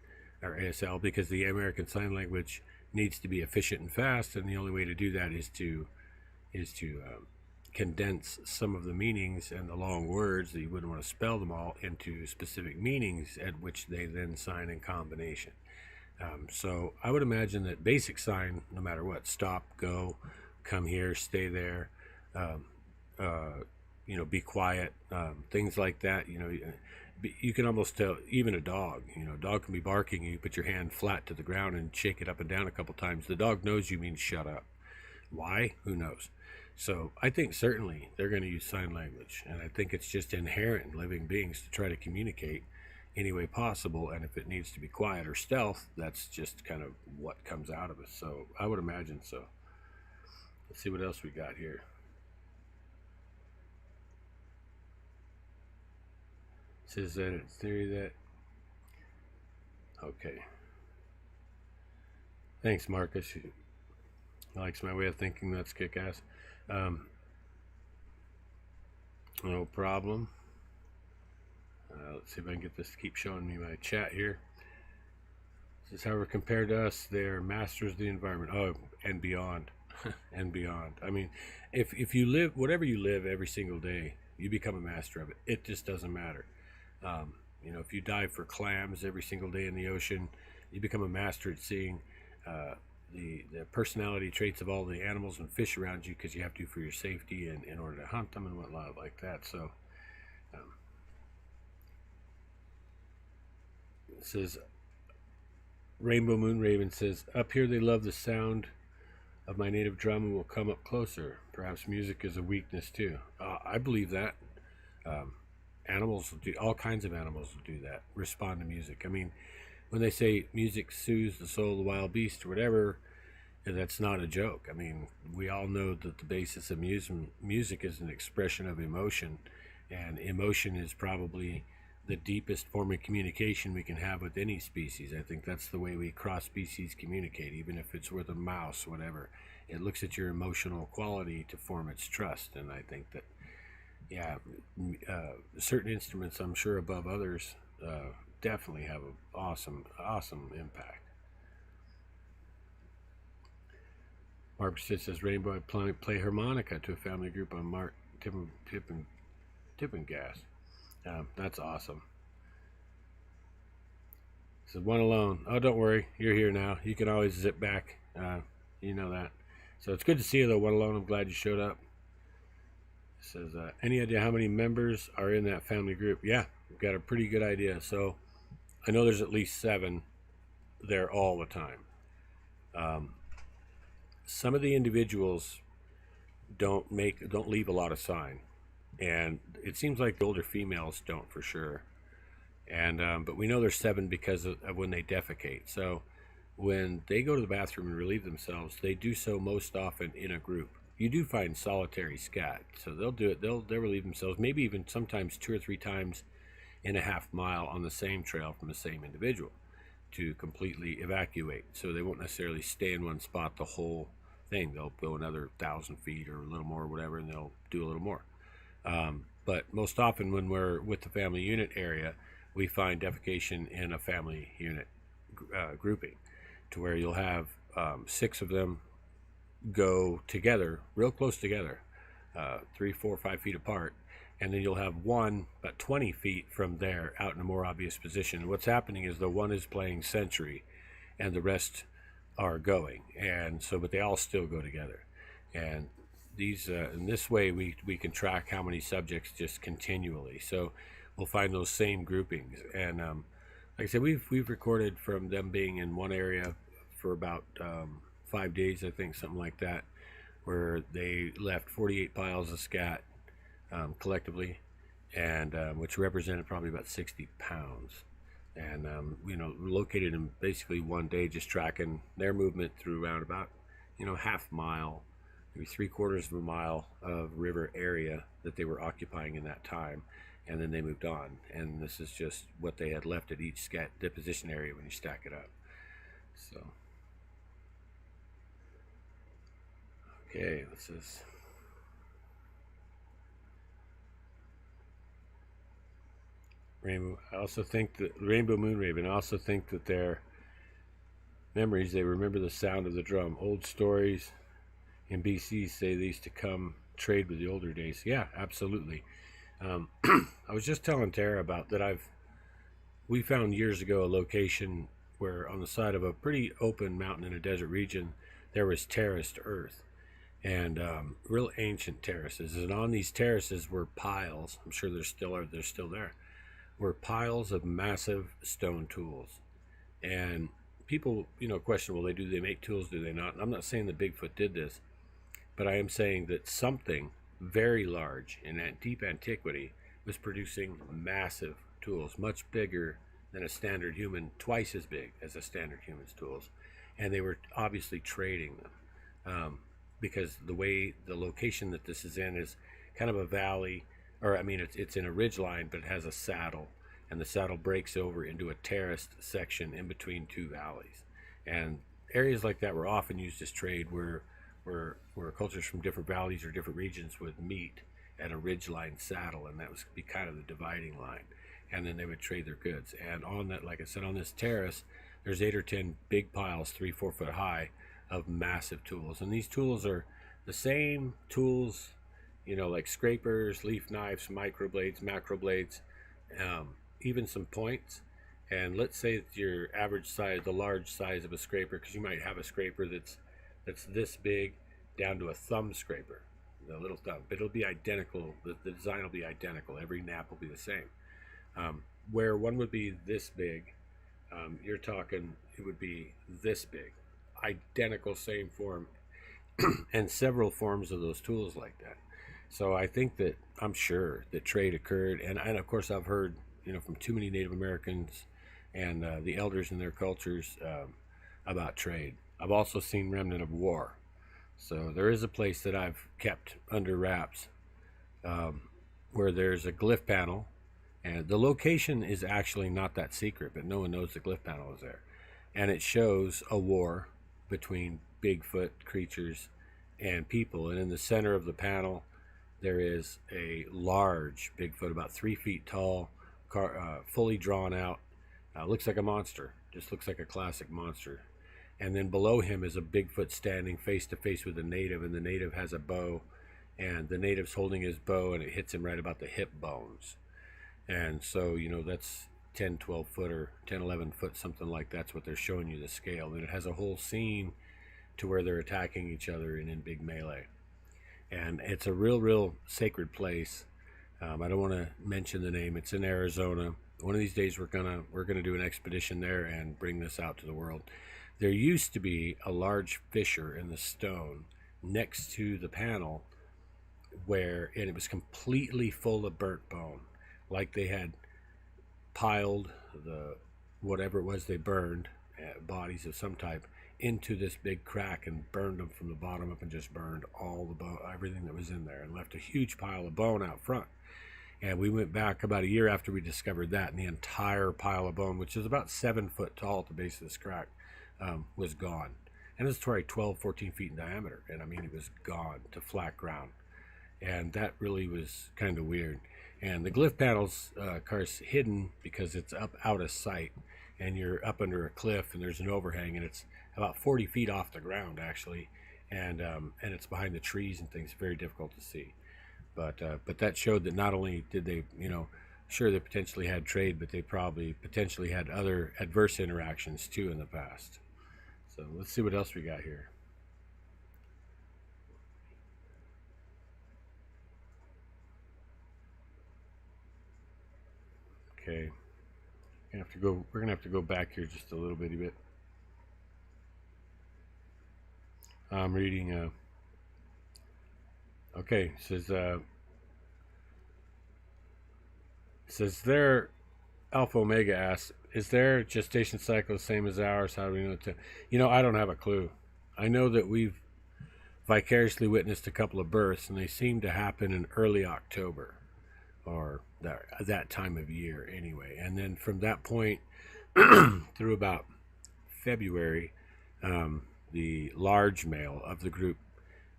or ASL, because the American Sign Language needs to be efficient and fast, and the only way to do that is to condense some of the meanings and the long words that you wouldn't want to spell them all into specific meanings at which they then sign in combination. So I would imagine that basic sign, no matter what, stop, go, come here, stay there, be quiet, things like that. You can almost tell, even a dog, a dog can be barking, you put your hand flat to the ground and shake it up and down a couple times. The dog knows you mean shut up. Why? Who knows? So I think certainly they're going to use sign language, and I think it's just inherent in living beings to try to communicate any way possible, and if it needs to be quiet or stealth, that's just kind of what comes out of us. So I would imagine so. Let's see what else we got here. It says that it's theory that, okay, thanks Marcus, he likes my way of thinking. That's kick-ass. No problem. Let's see if I can get this to keep showing me my chat here. This is, however, compared to us, they are masters of the environment. Oh, and beyond. And beyond. If you live, whatever you live every single day, you become a master of it. It just doesn't matter. If you dive for clams every single day in the ocean, you become a master at seeing the personality traits of all the animals and fish around you, because you have to for your safety and in order to hunt them and whatnot like that. So it says, Rainbow Moon Raven says, up here they love the sound of my native drum and will come up closer. Perhaps music is a weakness too. I believe that. Animals will do, all kinds of animals will do that, respond to music. I mean, when they say music soothes the soul of the wild beast or whatever, that's not a joke. I mean, we all know that the basis of music is an expression of emotion, and emotion is probably the deepest form of communication we can have with any species. I think that's the way we cross species communicate, even if it's with a mouse, whatever. It looks at your emotional quality to form its trust, and I think that, yeah, certain instruments, I'm sure above others, definitely have an awesome impact. Barbara says, Rainbow, I play harmonica to a family group on Mark Tipping Gas. That's awesome. Says, one alone. Oh, don't worry, you're here now. You can always zip back. You know that. So it's good to see you though, one alone. I'm glad you showed up. It says, any idea how many members are in that family group? Yeah, we've got a pretty good idea. So I know there's at least 7 there all the time. Some of the individuals don't leave a lot of sign, and it seems like the older females don't for sure. And but we know there's 7 because of when they defecate. So when they go to the bathroom and relieve themselves, they do so most often in a group. You do find solitary scat, so they'll do it. They'll relieve themselves, maybe even sometimes 2 or 3 times in a half mile on the same trail from the same individual to completely evacuate. So they won't necessarily stay in one spot the whole thing. They'll go another 1,000 feet or a little more, or whatever, and they'll do a little more. But most often when we're with the family unit area, we find defecation in a family unit grouping, to where you'll have 6 of them go together, real close together, 3, 4, 5 feet apart, and then you'll have one about 20 feet from there out in a more obvious position. What's happening is the one is playing sentry and the rest are going, and so, but they all still go together. And these in this way we can track how many subjects just continually. So we'll find those same groupings. And like I said, we've recorded from them being in one area for about 5 days, I think, something like that, where they left 48 piles of scat collectively, and which represented probably about 60 pounds. And you know, located in basically one day, just tracking their movement through around about, you know, half mile, maybe 3/4 of a mile of river area that they were occupying in that time, and then they moved on. And this is just what they had left at each scat deposition area when you stack it up. So okay, this is Rainbow. I also think that Rainbow Moon Raven. I also think that their memories, they remember the sound of the drum. Old stories in BC say they used to come trade with the older days. Yeah, absolutely. I was just telling Tara about that. We found years ago a location where on the side of a pretty open mountain in a desert region there was terraced earth, and real ancient terraces. And on these terraces were piles. I'm sure they're still there. Were piles of massive stone tools. And people, you know, question, well, do they make tools? Do they not? And I'm not saying that Bigfoot did this, but I am saying that something very large in that deep antiquity was producing massive tools, much bigger than a standard human, twice as big as a standard human's tools. And they were obviously trading them, because the location that this is in is kind of a valley, or I mean, it's in a ridge line, but it has a saddle, and the saddle breaks over into a terraced section in between 2 valleys. And areas like that were often used as trade, where cultures from different valleys or different regions would meet at a ridgeline saddle, and that was be kind of the dividing line. And then they would trade their goods. And on that, like I said, on this terrace, there's 8 or 10 big piles, 3-4 foot high, of massive tools. And these tools are the same tools, you know, like scrapers, leaf knives, microblades, macroblades, even some points. And let's say it's your average size, the large size of a scraper, because you might have a scraper that's this big down to a thumb scraper, the little thumb, but it'll be identical. The design will be identical. Every nap will be the same. Where one would be this big, you're talking it would be this big, identical, same form, and several forms of those tools like that. So I think that, I'm sure that trade occurred, and of course I've heard, from too many Native Americans and the elders in their cultures about trade. I've also seen remnant of war. So there is a place that I've kept under wraps where there's a glyph panel, and the location is actually not that secret, but no one knows the glyph panel is there. And it shows a war between Bigfoot creatures and people. And in the center of the panel, there is a large Bigfoot, about 3 feet tall, fully drawn out. Looks like a monster, just looks like a classic monster. And then below him is a Bigfoot standing face to face with a native, and the native has a bow, and the native's holding his bow, and it hits him right about the hip bones. And so, that's 10, 12 foot or 10, 11 foot, something like that's what they're showing you the scale. And it has a whole scene to where they're attacking each other and in big melee. And it's a real sacred place. I don't want to mention the name. It's in Arizona. One of these days we're gonna do an expedition there and bring this out to the world. There used to be a large fissure in the stone next to the panel and it was completely full of burnt bone, like they had piled whatever it was they burned, bodies of some type, into this big crack and burned them from the bottom up, and just burned all the bone, everything that was in there, and left a huge pile of bone out front. And we went back about a year after we discovered that, and the entire pile of bone, which is about 7 foot tall at the base of this crack, was gone. And it was probably 12, 14 feet in diameter. And I mean, it was gone to flat ground. And that really was kind of weird. And the glyph panel's, of course, hidden because it's up out of sight. And you're up under a cliff, and there's an overhang, and it's about 40 feet off the ground, actually. And it's behind the trees and things, very difficult to see. But that showed that not only did they, sure, they potentially had trade, but they probably potentially had other adverse interactions too in the past. So let's see what else we got here. Okay, we're gonna have to go back here just a little bitty bit. I'm reading. Okay, it says there. Alpha Omega asks, is their gestation cycle the same as ours? How do we know it? I don't have a clue. I know that we've vicariously witnessed a couple of births, and they seem to happen in early October, or that time of year anyway. And then from that point through about February, the large male of the group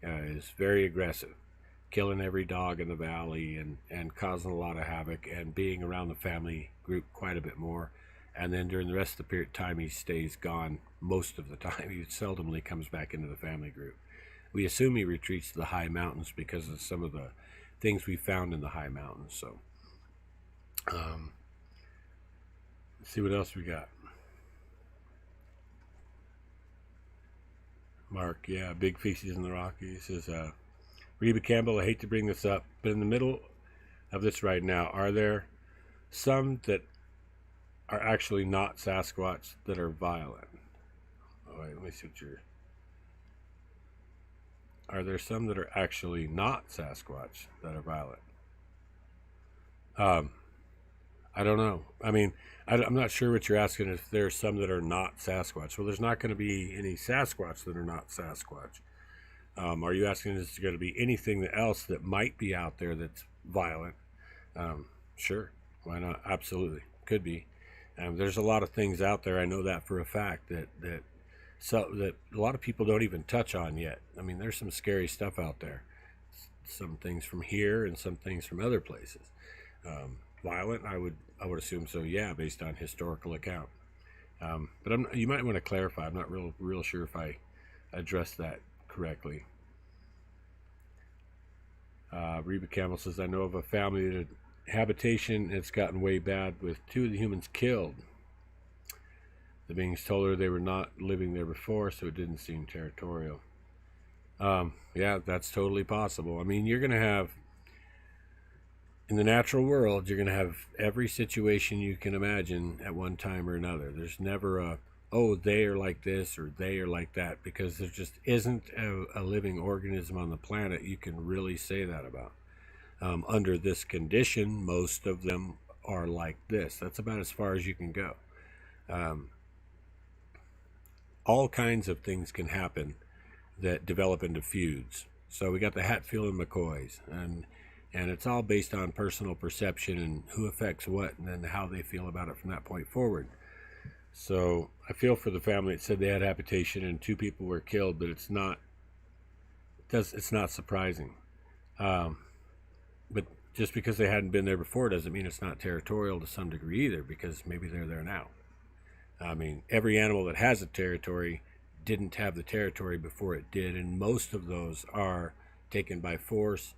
is very aggressive, killing every dog in the valley and causing a lot of havoc and being around the family group quite a bit more. And then during the rest of the period of time, he stays gone most of the time. He seldomly comes back into the family group. We assume he retreats to the high mountains because of some of the things we found in the high mountains. So let's see what else we got. Mark, yeah, big feces in the Rockies. Says Reba Campbell, I hate to bring this up, but in the middle of this right now, are there some that are actually not Sasquatch that are violent? Oh, wait, let me see what you're... Are there some that are actually not Sasquatch that are violent? I don't know. I mean, I'm not sure what you're asking, if there's some that are not Sasquatch. Well, there's not going to be any Sasquatch that are not Sasquatch. Are you asking, is there going to be anything else that might be out there that's violent? Sure. Why not? Absolutely. Could be. There's a lot of things out there, I know that for a fact, that a lot of people don't even touch on yet. I mean, there's some scary stuff out there. Some things from here and some things from other places. Violent, I would assume so, yeah, based on historical account. But you might want to clarify. I'm not real sure if I addressed that correctly. Reba Campbell says, I know of a family that had habitation, and it's gotten way bad with 2 of the humans killed. The beings told her they were not living there before, so it didn't seem territorial. Yeah, that's totally possible. I mean, you're going to have, in the natural world, you're going to have every situation you can imagine at one time or another. There's never a, oh, they are like this or they are like that, because there just isn't a living organism on the planet you can really say that about. Under this condition, most of them are like this. That's about as far as you can go. All kinds of things can happen that develop into feuds. So we got the Hatfield and McCoys, and it's all based on personal perception and who affects what, and then how they feel about it from that point forward. So I feel for the family that said they had habitation and 2 people were killed, but it's not surprising. But just because they hadn't been there before doesn't mean it's not territorial to some degree either, because maybe they're there now. I mean, every animal that has a territory didn't have the territory before it did, and most of those are taken by force,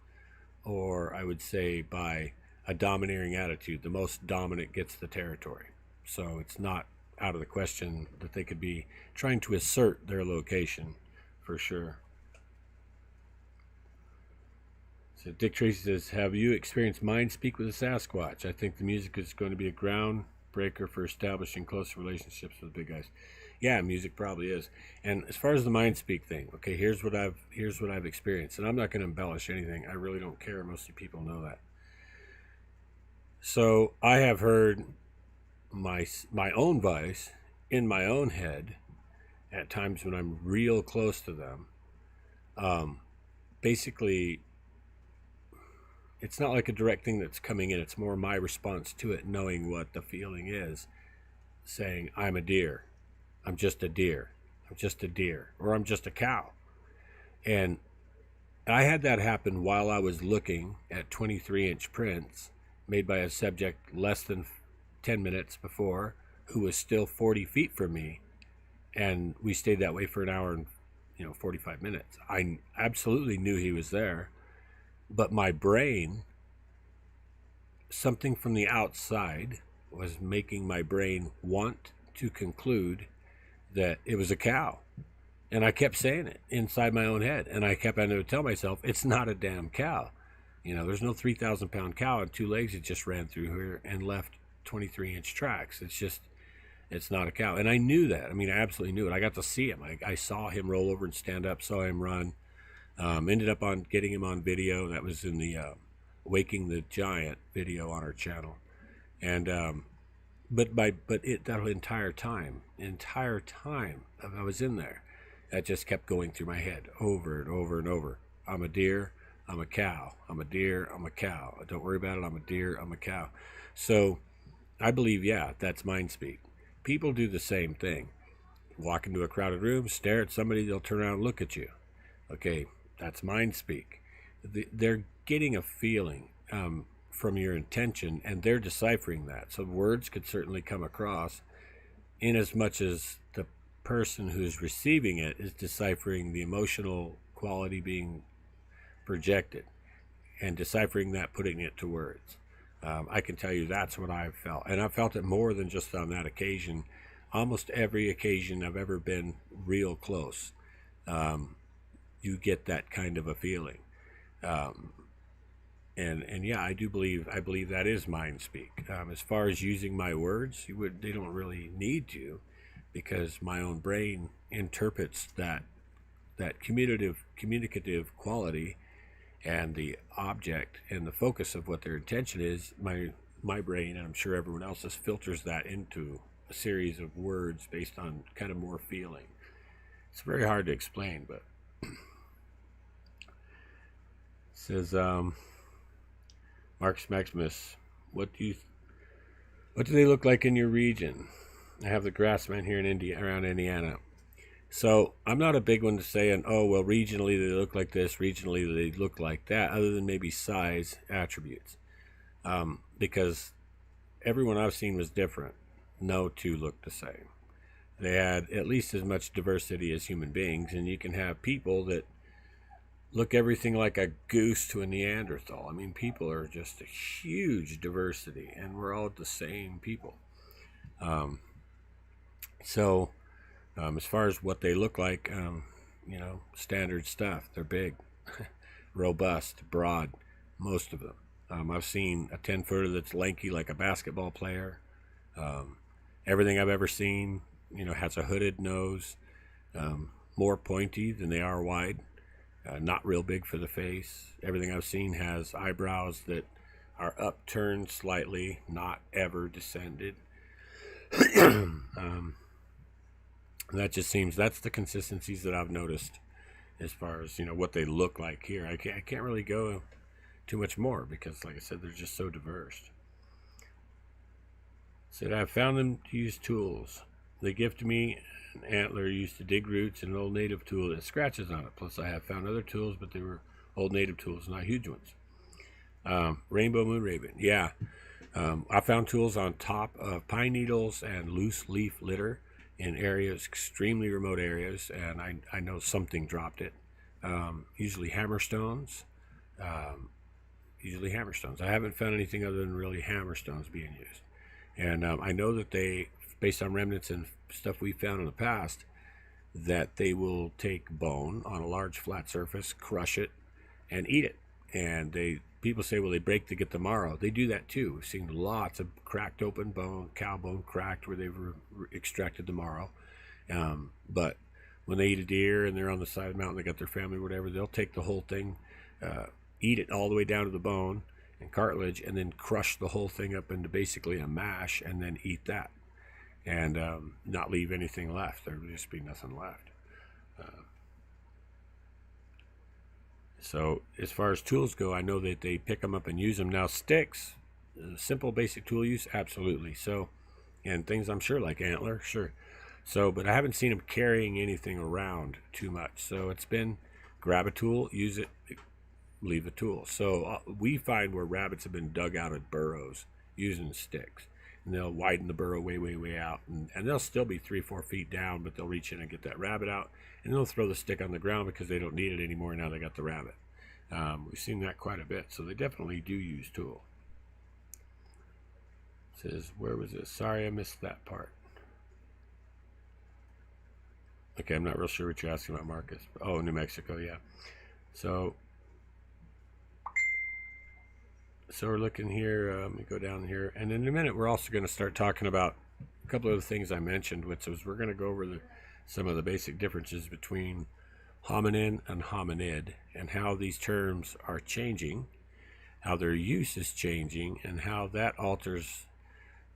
or I would say by a domineering attitude. The most dominant gets the territory. So it's not out of the question that they could be trying to assert their location, for sure. So Dick Tracy says, have you experienced mind speak with a Sasquatch? I think the music is going to be a groundbreaker for establishing closer relationships with big guys. Yeah, music probably is. And as far as the mind speak thing, okay, here's what I've experienced, and I'm not going to embellish anything. I really don't care. Most people know that. So I have heard my own voice in my own head at times when I'm real close to them. Basically, it's not like a direct thing that's coming in. It's more my response to it, knowing what the feeling is, saying, I'm a deer. I'm just a deer. I'm just a deer. Or I'm just a cow. And I had that happen while I was looking at 23-inch prints made by a subject less than 10 minutes before, who was still 40 feet from me. And we stayed that way for an hour and 45 minutes. I absolutely knew he was there. But my brain, something from the outside was making my brain want to conclude that it was a cow. And I kept saying it inside my own head. And I kept having to tell myself, it's not a damn cow. There's no 3,000-pound cow on 2 legs that just ran through here and left 23-inch tracks. It's not a cow. And I knew that. I mean, I absolutely knew it. I got to see him. I saw him roll over and stand up, saw him run. Ended up getting him on video. That was in the Waking the Giant video on our channel. And that entire time I was in there, that just kept going through my head over and over and over. I'm a deer, I'm a cow. I'm a deer, I'm a cow. Don't worry about it. I'm a deer, I'm a cow. So I believe, yeah, that's mind speak. People do the same thing. Walk into a crowded room, stare at somebody, they'll turn around and look at you. Okay, that's mind speak. They're getting a feeling from your intention, and they're deciphering that. So words could certainly come across in as much as the person who's receiving it is deciphering the emotional quality being projected and deciphering that, putting it to words. I can tell you that's what I've felt. And I've felt it more than just on that occasion. Almost every occasion I've ever been real close, you get that kind of a feeling. And yeah, I believe that is mind speak. As far as using my words, they don't really need to, because my own brain interprets that communicative quality and the object and the focus of what their intention is. My brain, and I'm sure everyone else's, filters that into a series of words based on kind of more feeling. It's very hard to explain, but it says Marcus Maximus, what do they look like in your region? I have the grassman here in around Indiana. So I'm not a big one to say, oh, well, regionally they look like this, regionally they look like that, other than maybe size attributes. Because everyone I've seen was different. No two looked the same. They had at least as much diversity as human beings, and you can have people that look everything like a goose to a Neanderthal. I mean, people are just a huge diversity, and we're all the same people. So as far as what they look like, you know, standard stuff. They're big, robust, broad, most of them. I've seen a 10-footer that's lanky like a basketball player. Everything I've ever seen, you know, has a hooded nose, more pointy than they are wide, not real big for the face. Everything I've seen has eyebrows that are upturned slightly, not ever descended. That just seems, that's the consistencies that I've noticed as far as, you know, what they look like here. I can't really go too much more because, like I said, they're just so diverse. Said, I've found them to use tools. They gifted me an antler used to dig roots and an old native tool that scratches on it. Plus, I have found other tools, but they were old native tools, not huge ones. Rainbow moon raven. Yeah. I found tools on top of pine needles and loose leaf litter in areas, extremely remote areas, and I know something dropped it. Usually hammerstones. I haven't found anything other than really hammerstones being used. And I know that they, based on remnants and stuff we found in the past, that they will take bone on a large flat surface, crush it, and eat it. And people say, well, they break to get the marrow. They do that too. We've seen lots of cracked open bone, cow bone cracked where they've extracted the marrow. But when they eat a deer and they're on the side of the mountain, they got their family or whatever, they'll take the whole thing, eat it all the way down to the bone and cartilage, and then crush the whole thing up into basically a mash and then eat that. And not leave anything left. There would just be nothing left. So as far as tools go, I know that they pick them up and use them. Now sticks, simple basic tool use, absolutely. So, and things I'm sure like antler, sure. So, but I haven't seen them carrying anything around too much. So it's been grab a tool, use it, leave a tool. So we find where rabbits have been dug out of burrows using sticks. And they'll widen the burrow way out, and they'll still be 3-4 feet down, but they'll reach in and get that rabbit out, and they'll throw the stick on the ground because they don't need it anymore. Now they got the rabbit. We've seen that quite a bit, so they definitely do use tool. It says, where was this? Sorry, I missed that part. Okay, I'm not real sure what you're asking about, Marcus. Oh, New Mexico, yeah. So we're looking here, let me go down here, and in a minute we're also going to start talking about a couple of the things I mentioned, which is we're going to go over some of the basic differences between hominin and hominid, and how these terms are changing, how their use is changing, and how that alters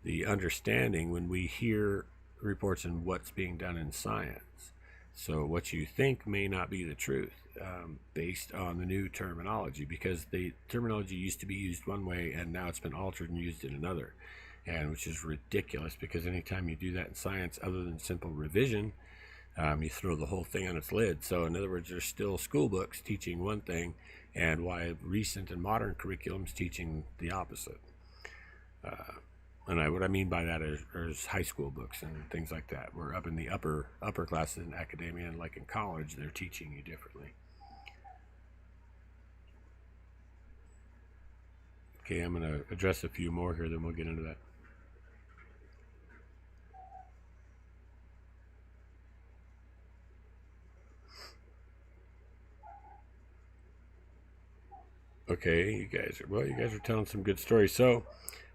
the understanding when we hear reports on what's being done in science. So what you think may not be the truth, based on the new terminology, because the terminology used to be used one way and now it's been altered and used in another, and which is ridiculous, because anytime you do that in science other than simple revision, you throw the whole thing on its lid. So in other words, there's still school books teaching one thing, and why recent and modern curriculums teaching the opposite. And what I mean by that is high school books and things like that. We're up in the upper classes in academia, and like in college, they're teaching you differently. Okay, I'm going to address a few more here, then we'll get into that. Okay, you guys are telling some good stories. So,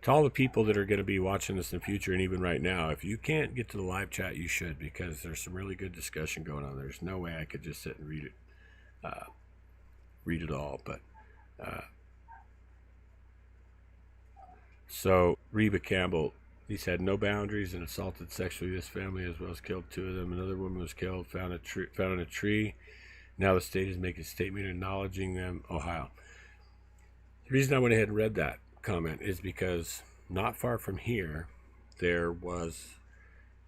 to all the people that are going to be watching this in the future, and even right now, if you can't get to the live chat, you should, because there's some really good discussion going on. There's no way I could just sit and read it all. But so Reba Campbell, these had no boundaries and assaulted sexually this family, as well as killed 2 of them. Another woman was killed, found in a tree. Now the state is making a statement acknowledging them. Ohio. The reason I went ahead and read that comment is because not far from here there was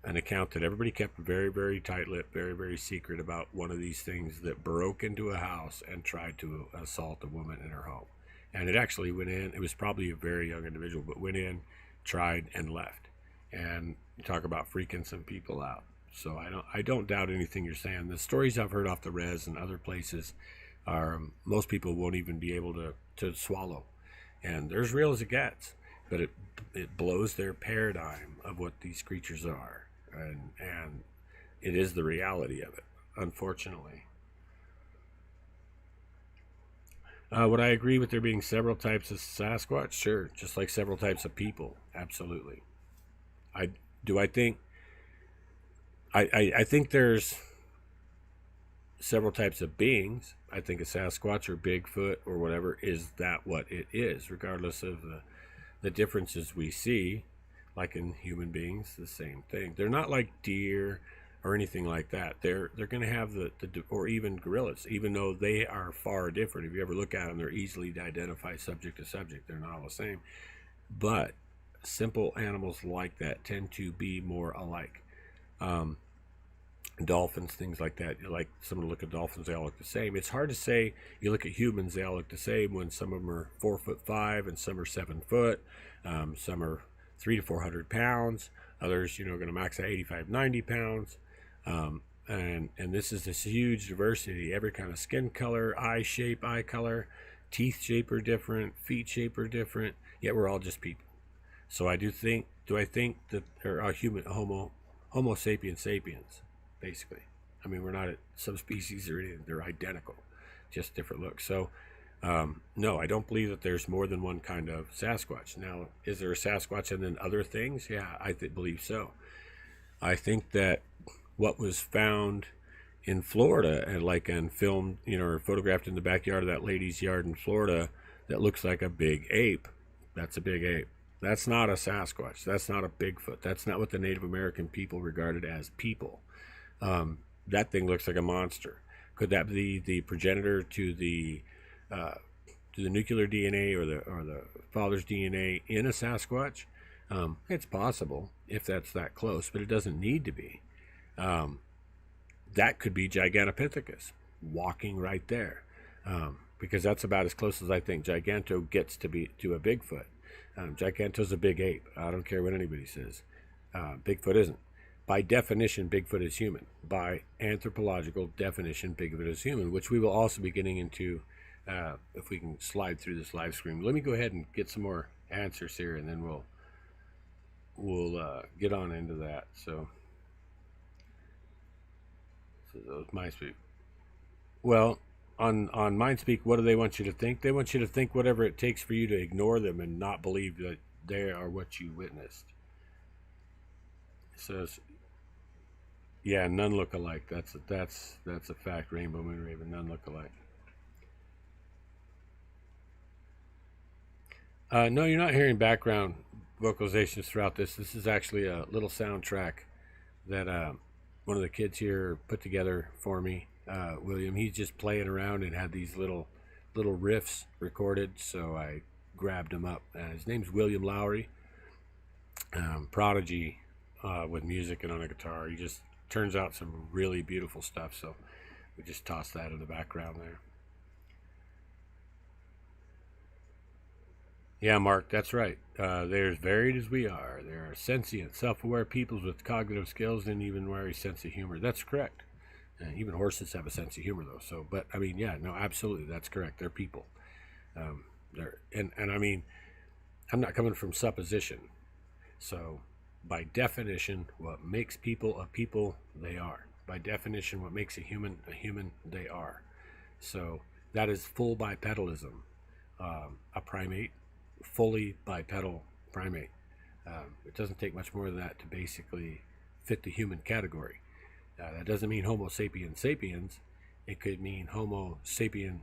an account that everybody kept very, very tight-lipped, very, very secret about one of these things that broke into a house and tried to assault a woman in her home. And it actually went in, it was probably a very young individual, but went in, tried, and left. And talk about freaking some people out. So I don't doubt anything you're saying. The stories I've heard off the res and other places are, most people won't even be able to swallow. And they're as real as it gets, but it blows their paradigm of what these creatures are. and it is the reality of it, unfortunately. Would I agree with there being several types of Sasquatch? Sure, just like several types of people, absolutely. I think I think there's several types of beings. I think a Sasquatch or Bigfoot or whatever is that what it is, regardless of the differences we see. Like in human beings, the same thing. They're not like deer or anything like that. They're going to have the or even gorillas, even though they are far different. If you ever look at them, they're easily to identify subject to subject. They're not all the same. But simple animals like that tend to be more alike. Dolphins, things like that. You like someone to look at dolphins, they all look the same. It's hard to say. You look at humans, they all look the same when some of them are 4'5" and some are 7 foot. Some are 300 to 400 pounds. Others, going to max at 85, 90 pounds. And this is this huge diversity. Every kind of skin color, eye shape, eye color, teeth shape are different, feet shape are different. Yet we're all just people. So I think that they're a Homo sapiens sapiens, basically. I mean, we're not a subspecies or anything. They're identical, just different looks. So no, I don't believe that there's more than one kind of Sasquatch. Now, is there a Sasquatch and then other things? Yeah, I believe so. I think that what was found in Florida and filmed, or photographed in the backyard of that lady's yard in Florida that looks like a big ape, that's a big ape. That's not a Sasquatch. That's not a Bigfoot. That's not what the Native American people regarded as people. That thing looks like a monster. Could that be the progenitor to the nuclear DNA or the father's DNA in a Sasquatch? It's possible if that's that close, but it doesn't need to be. That could be Gigantopithecus walking right there, because that's about as close as I think Giganto gets to a Bigfoot. Giganto's a big ape. I don't care what anybody says. Bigfoot isn't. By definition, Bigfoot is human. By anthropological definition, Bigfoot is human, which we will also be getting into if we can slide through this live stream. Let me go ahead and get some more answers here, and then we'll get on into that. So those MindSpeak. Well, on MindSpeak, what do they want you to think? They want you to think whatever it takes for you to ignore them and not believe that they are what you witnessed. It says, yeah, none look alike. That's a fact. Rainbow Moon Raven, none look alike. No, you're not hearing background vocalizations throughout this. This is actually a little soundtrack that one of the kids here put together for me. William, he's just playing around and had these little riffs recorded, so I grabbed him up. His name's William Lowry, prodigy with music and on a guitar. He just turns out some really beautiful stuff, so we just tossed that in the background there. Yeah, Mark, that's right. They're as varied as we are. There are sentient, self-aware peoples with cognitive skills and even very sense of humor. That's correct. Even horses have a sense of humor, though. So, but I mean, yeah, no, absolutely, that's correct. They're people. And I mean, I'm not coming from supposition. So, by definition, what makes people a people, they are. By definition, what makes a human, they are. So that is full bipedalism. A primate, fully bipedal primate. It doesn't take much more than that to basically fit the human category. That doesn't mean Homo sapiens sapiens. It could mean Homo sapien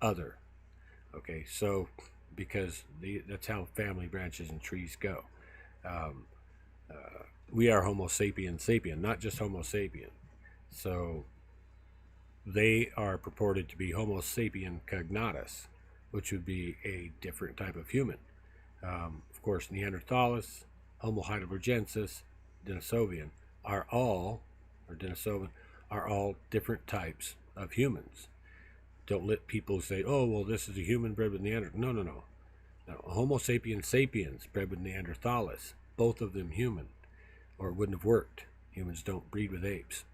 other. Okay, so because that's how family branches and trees go. We are Homo sapiens sapien, not just Homo sapien. So they are purported to be Homo sapien cognatus, which would be a different type of human. Of course, Neanderthalis, Homo heidelbergensis, Denisovan are all different types of humans. Don't let people say, oh, well, this is a human bred with Neanderthal. No. Homo sapiens sapiens bred with Neanderthalis, both of them human, or it wouldn't have worked. Humans don't breed with apes.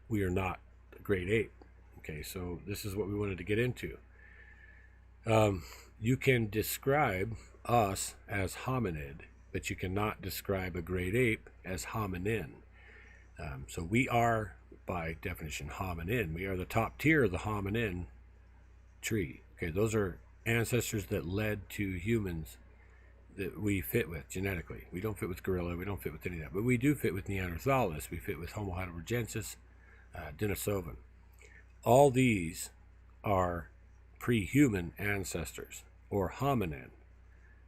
We are not a great ape. Okay, so this is what we wanted to get into. You can describe us as hominid but you cannot describe a great ape as hominin. So we are, by definition, hominin. We are the top tier of the hominin tree. Okay, those are ancestors that led to humans that we fit with genetically. We don't fit with gorilla, we don't fit with any of that, but we do fit with Neanderthals, we fit with Homo heidelbergensis, Denisovan. All these are pre-human ancestors, or hominin,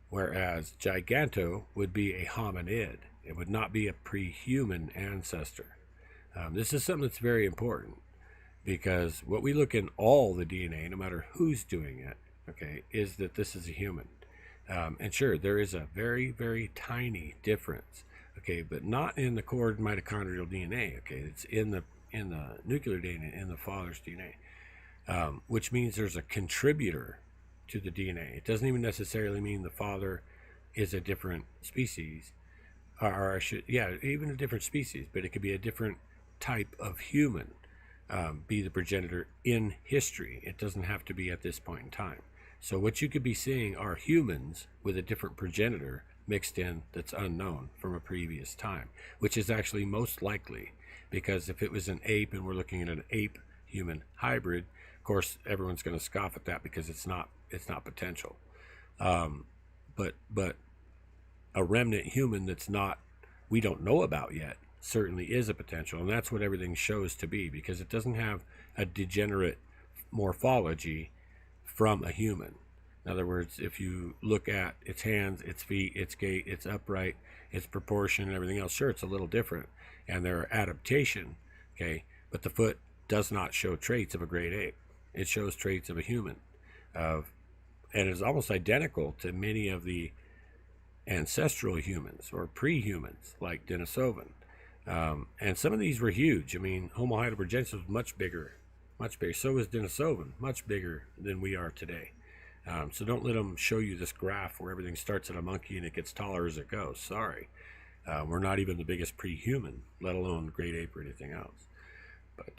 whereas Giganto would be a hominid. It would not be a pre-human ancestor. This is something that's very important, because what we look in all the DNA, no matter who's doing it, okay, is that this is a human. And sure, there is a very, very tiny difference, okay, but not in the core mitochondrial DNA, okay, it's in the nuclear DNA, in the father's DNA, which means there's a contributor to the DNA. It doesn't even necessarily mean the father is a different species, or even a different species, but it could be a different type of human, be the progenitor in history. It doesn't have to be at this point in time. So what you could be seeing are humans with a different progenitor mixed in that's unknown from a previous time, which is actually most likely, because if it was an ape and we're looking at an ape-human hybrid, of course everyone's going to scoff at that because it's not potential. But a remnant human that's not, we don't know about yet, certainly is a potential, and that's what everything shows to be, because it doesn't have a degenerate morphology from a human. In other words, if you look at its hands, its feet, its gait, its upright, its proportion, and everything else, sure, it's a little different, and there are adaptation, okay, but the foot does not show traits of a great ape. It shows traits of a human, and is almost identical to many of the ancestral humans or pre-humans like Denisovan. And some of these were huge. I mean, Homo heidelbergensis was much bigger. So was Denisovan, much bigger than we are today. So don't let them show you this graph where everything starts at a monkey and it gets taller as it goes. Sorry. We're not even the biggest pre-human, let alone great ape or anything else. But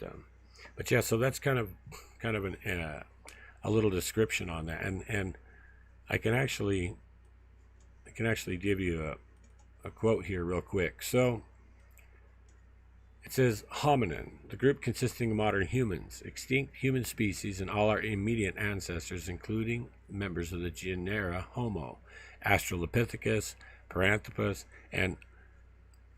yeah, so that's kind of a little description on that, and I can actually give you a quote here real quick. So it says, hominin, the group consisting of modern humans, extinct human species, and all our immediate ancestors, including members of the genera Homo, Australopithecus, Paranthropus, and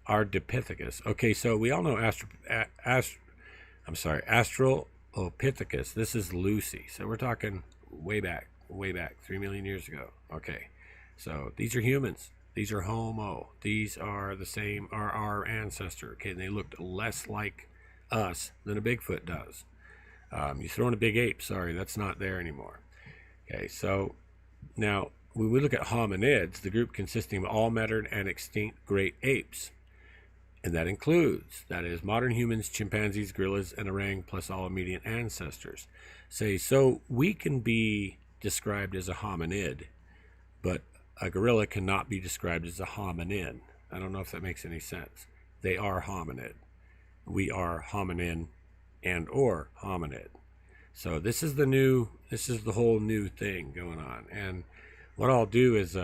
Ardipithecus. Okay, so we all know Australopithecus. This is Lucy. So we're talking way back, 3 million years ago. Okay, so these are humans. These are Homo. These are the same, are our ancestor. Okay, and they looked less like us than a Bigfoot does. You throw in a big ape, sorry, that's not there anymore. Okay, so now when we look at hominids, the group consisting of all modern and extinct great apes, and that includes, that is, modern humans, chimpanzees, gorillas, and orang, plus all immediate ancestors. So we can be described as a hominid, but a gorilla cannot be described as a hominin. I don't know if that makes any sense. They are hominid. We are hominin and or hominid. So this is the whole new thing going on. And what I'll do is,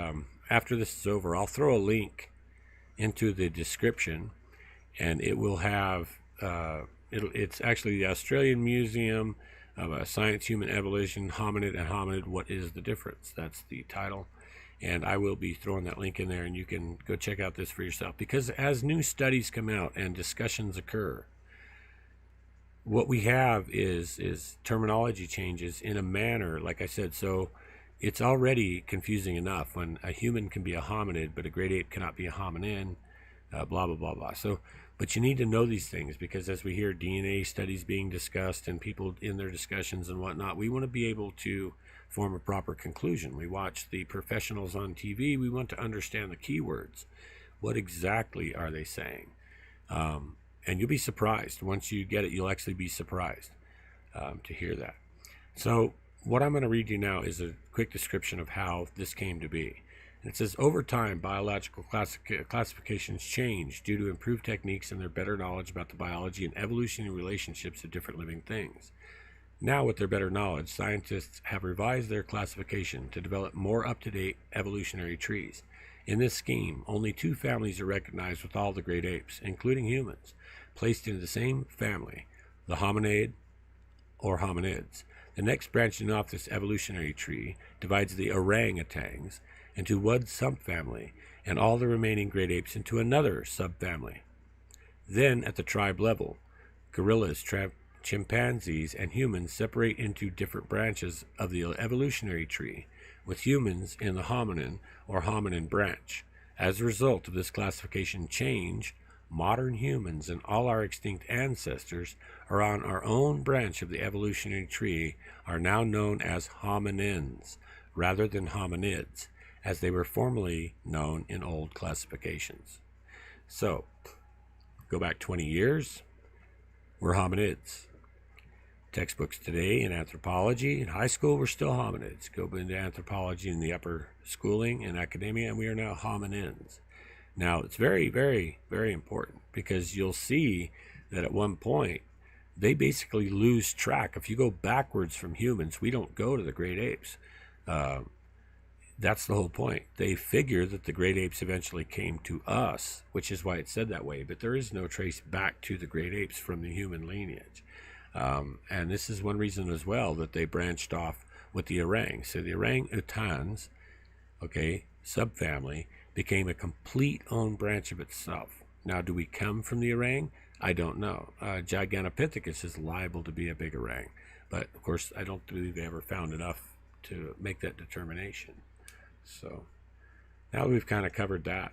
after this is over, I'll throw a link into the description, and it will have, it's actually the Australian Museum of Science, Human Evolution, Hominid and Hominid, What is the Difference? That's the title. And I will be throwing that link in there, and you can go check out this for yourself. Because as new studies come out and discussions occur, what we have is terminology changes in a manner, like I said. So it's already confusing enough when a human can be a hominid, but a great ape cannot be a hominin, blah, blah, blah, blah. So, but you need to know these things, because as we hear DNA studies being discussed and people in their discussions and whatnot, we want to be able to form a proper conclusion. We watch the professionals on TV. We want to understand the keywords. What exactly are they saying? And you'll be surprised. Once you get it, you'll actually be surprised to hear that. So what I'm going to read you now is a quick description of how this came to be. It says, over time, biological classifications change due to improved techniques and their better knowledge about the biology and evolutionary relationships of different living things. Now, with their better knowledge, scientists have revised their classification to develop more up-to-date evolutionary trees. In this scheme, only 2 families are recognized with all the great apes, including humans, placed into the same family, the hominid or hominids. The next branching off this evolutionary tree divides the orangutans into one subfamily and all the remaining great apes into another subfamily. Then, at the tribe level, gorillas, chimpanzees, and humans separate into different branches of the evolutionary tree, with humans in the hominin or hominin branch. As a result of this classification change, modern humans and all our extinct ancestors are on our own branch of the evolutionary tree are now known as hominins rather than hominids, as they were formerly known in old classifications. So, go back 20 years, we're hominids. Textbooks today in anthropology in high school were still hominids. Go into anthropology in the upper schooling and academia, and we are now hominins. Now, it's very, very, very important because you'll see that at one point they basically lose track. If you go backwards from humans, we don't go to the great apes. That's the whole point. They figure that the great apes eventually came to us, which is why it's said that way. But there is no trace back to the great apes from the human lineage. And this is one reason as well that they branched off with the orang. So the orangutans, okay, subfamily, became a complete own branch of itself. Now, do we come from the orang? I don't know. Gigantopithecus is liable to be a big orang. But, of course, I don't believe they ever found enough to make that determination. So, now we've kind of covered that.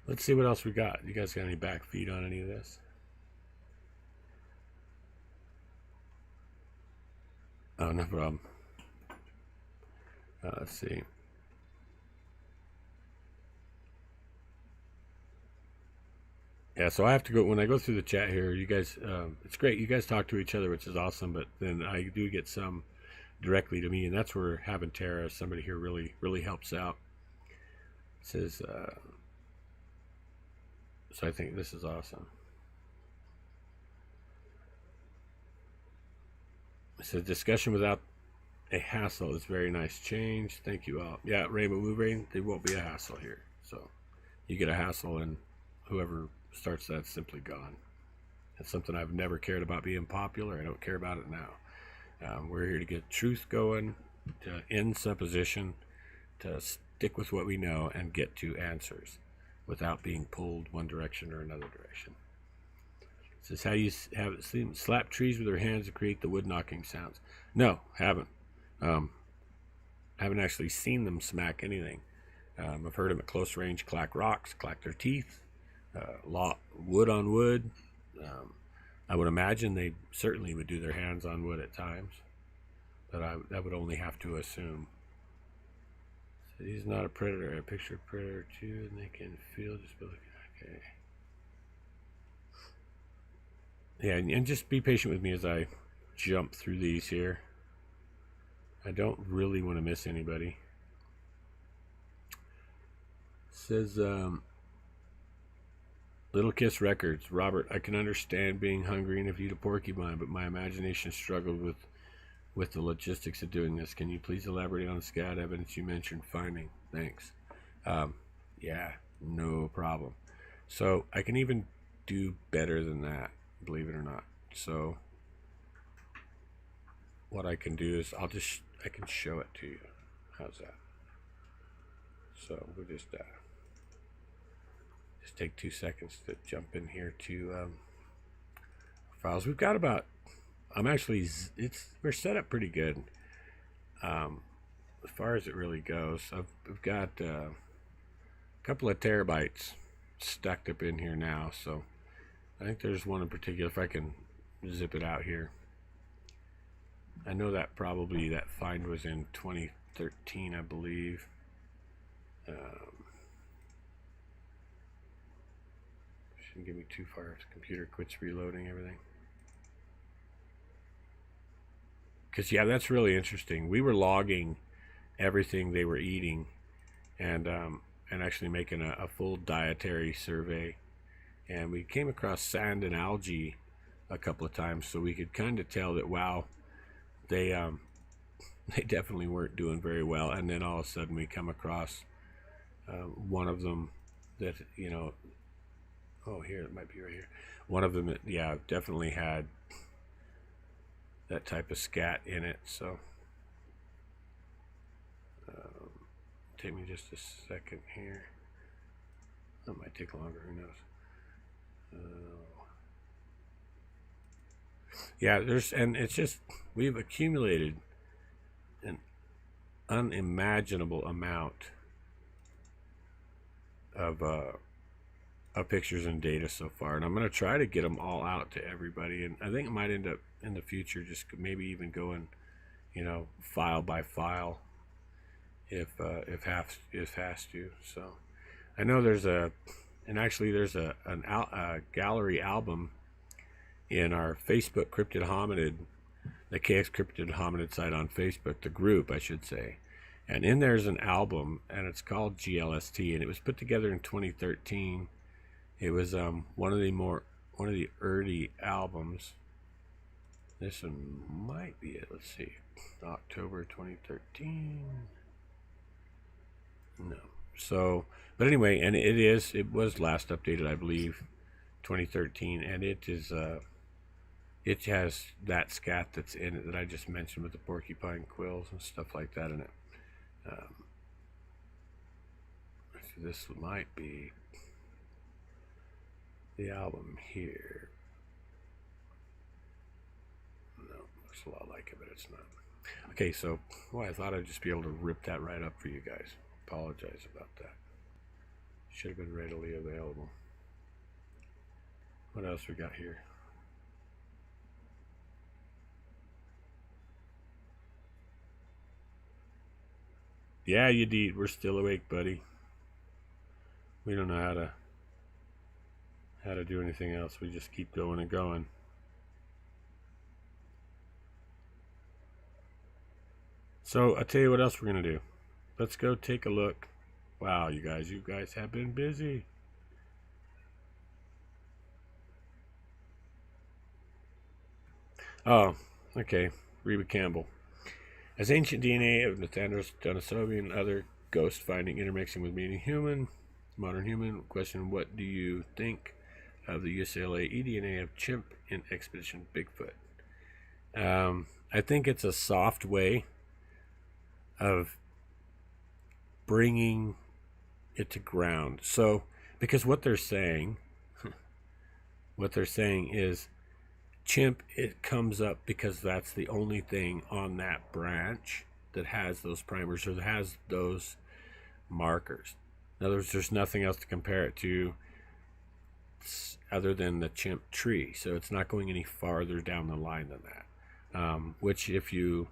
Let's see what else we got. You guys got any back feed on any of this? Oh, no problem. Let's see. Yeah, so I have to go, when I go through the chat here, you guys, it's great. You guys talk to each other, which is awesome, but then I do get some directly to me, and that's where having Tara, somebody here, really, really helps out. It says, so I think this is awesome. It says, discussion without a hassle is very nice change. Thank you all. Yeah, Rainbow Move Rain, there won't be a hassle here. So you get a hassle, and whoever starts that's simply gone. That's something I've never cared about being popular. I don't care about it now. We're here to get truth going, to end supposition, to stick with what we know and get to answers without being pulled one direction or another direction. It says, how you have it seen slap trees with their hands to create the wood knocking sounds? No, haven't. Haven't actually seen them smack anything. I've heard them at close range clack rocks, clack their teeth, wood on wood. I would imagine they certainly would do their hands on wood at times, but I would only have to assume. So he's not a predator. I picture a predator too, and they can feel just okay. Yeah, and just be patient with me as I jump through these here. I don't really want to miss anybody. It says, Little Kiss Records. Robert, I can understand being hungry and have viewed a porcupine, but my imagination struggled with the logistics of doing this. Can you please elaborate on the scat evidence you mentioned finding? Thanks. Yeah, no problem. So I can even do better than that, believe it or not. So what I can do is I can show it to you. How's that? So we'll just take 2 seconds to jump in here to files. We've got about, we're set up pretty good as far as it really goes. I've got a couple of terabytes stacked up in here now, so I think there's one in particular. If I can zip it out here, I know that probably that find was in 2013, I believe. Shouldn't get me too far if the computer quits reloading everything. Because yeah, that's really interesting. We were logging everything they were eating, and actually making a full dietary survey, and we came across sand and algae a couple of times, so we could kind of tell that wow, they definitely weren't doing very well. And then all of a sudden we come across One of them that, you know, oh, here, it might be right here. One of them that, yeah, definitely had that type of scat in it. So take me just a second here. That might take longer, who knows. Yeah, and it's just, we've accumulated an unimaginable amount of pictures and data so far, and I'm going to try to get them all out to everybody. And I think it might end up in the future just maybe even going, you know, file by file if has to. So I know there's a gallery album in our Facebook Cryptid Hominid, the KX Cryptid Hominid site on Facebook, the group I should say. And in there's an album, and it's called GLST, and it was put together in 2013. It was one of the early albums. This one might be it. Let's see, October 2013. No. So, but anyway, and it was last updated, I believe, 2013, and it is it has that scat that's in it that I just mentioned with the porcupine quills and stuff like that in it. So this might be the album here. No, looks a lot like it, but it's not. Okay, so, well, I thought I'd just be able to rip that right up for you guys. Apologize about that. Should have been readily available. What else we got here? Yeah, you did. We're still awake, buddy. We don't know how to do anything else. We just keep going and going. So I'll tell you what else we're gonna do. Let's go take a look. Wow, you guys have been busy. Oh, okay. Reba Campbell. As ancient DNA of Nathanos, Denisovian, and other ghost finding intermixing with modern human, question, what do you think of the UCLA eDNA of chimp in Expedition Bigfoot? I think it's a soft way of bringing it to ground. So, because what they're saying is chimp, it comes up because that's the only thing on that branch that has those primers or that has those markers. In other words, there's nothing else to compare it to other than the chimp tree. So it's not going any farther down the line than that. Which, if you,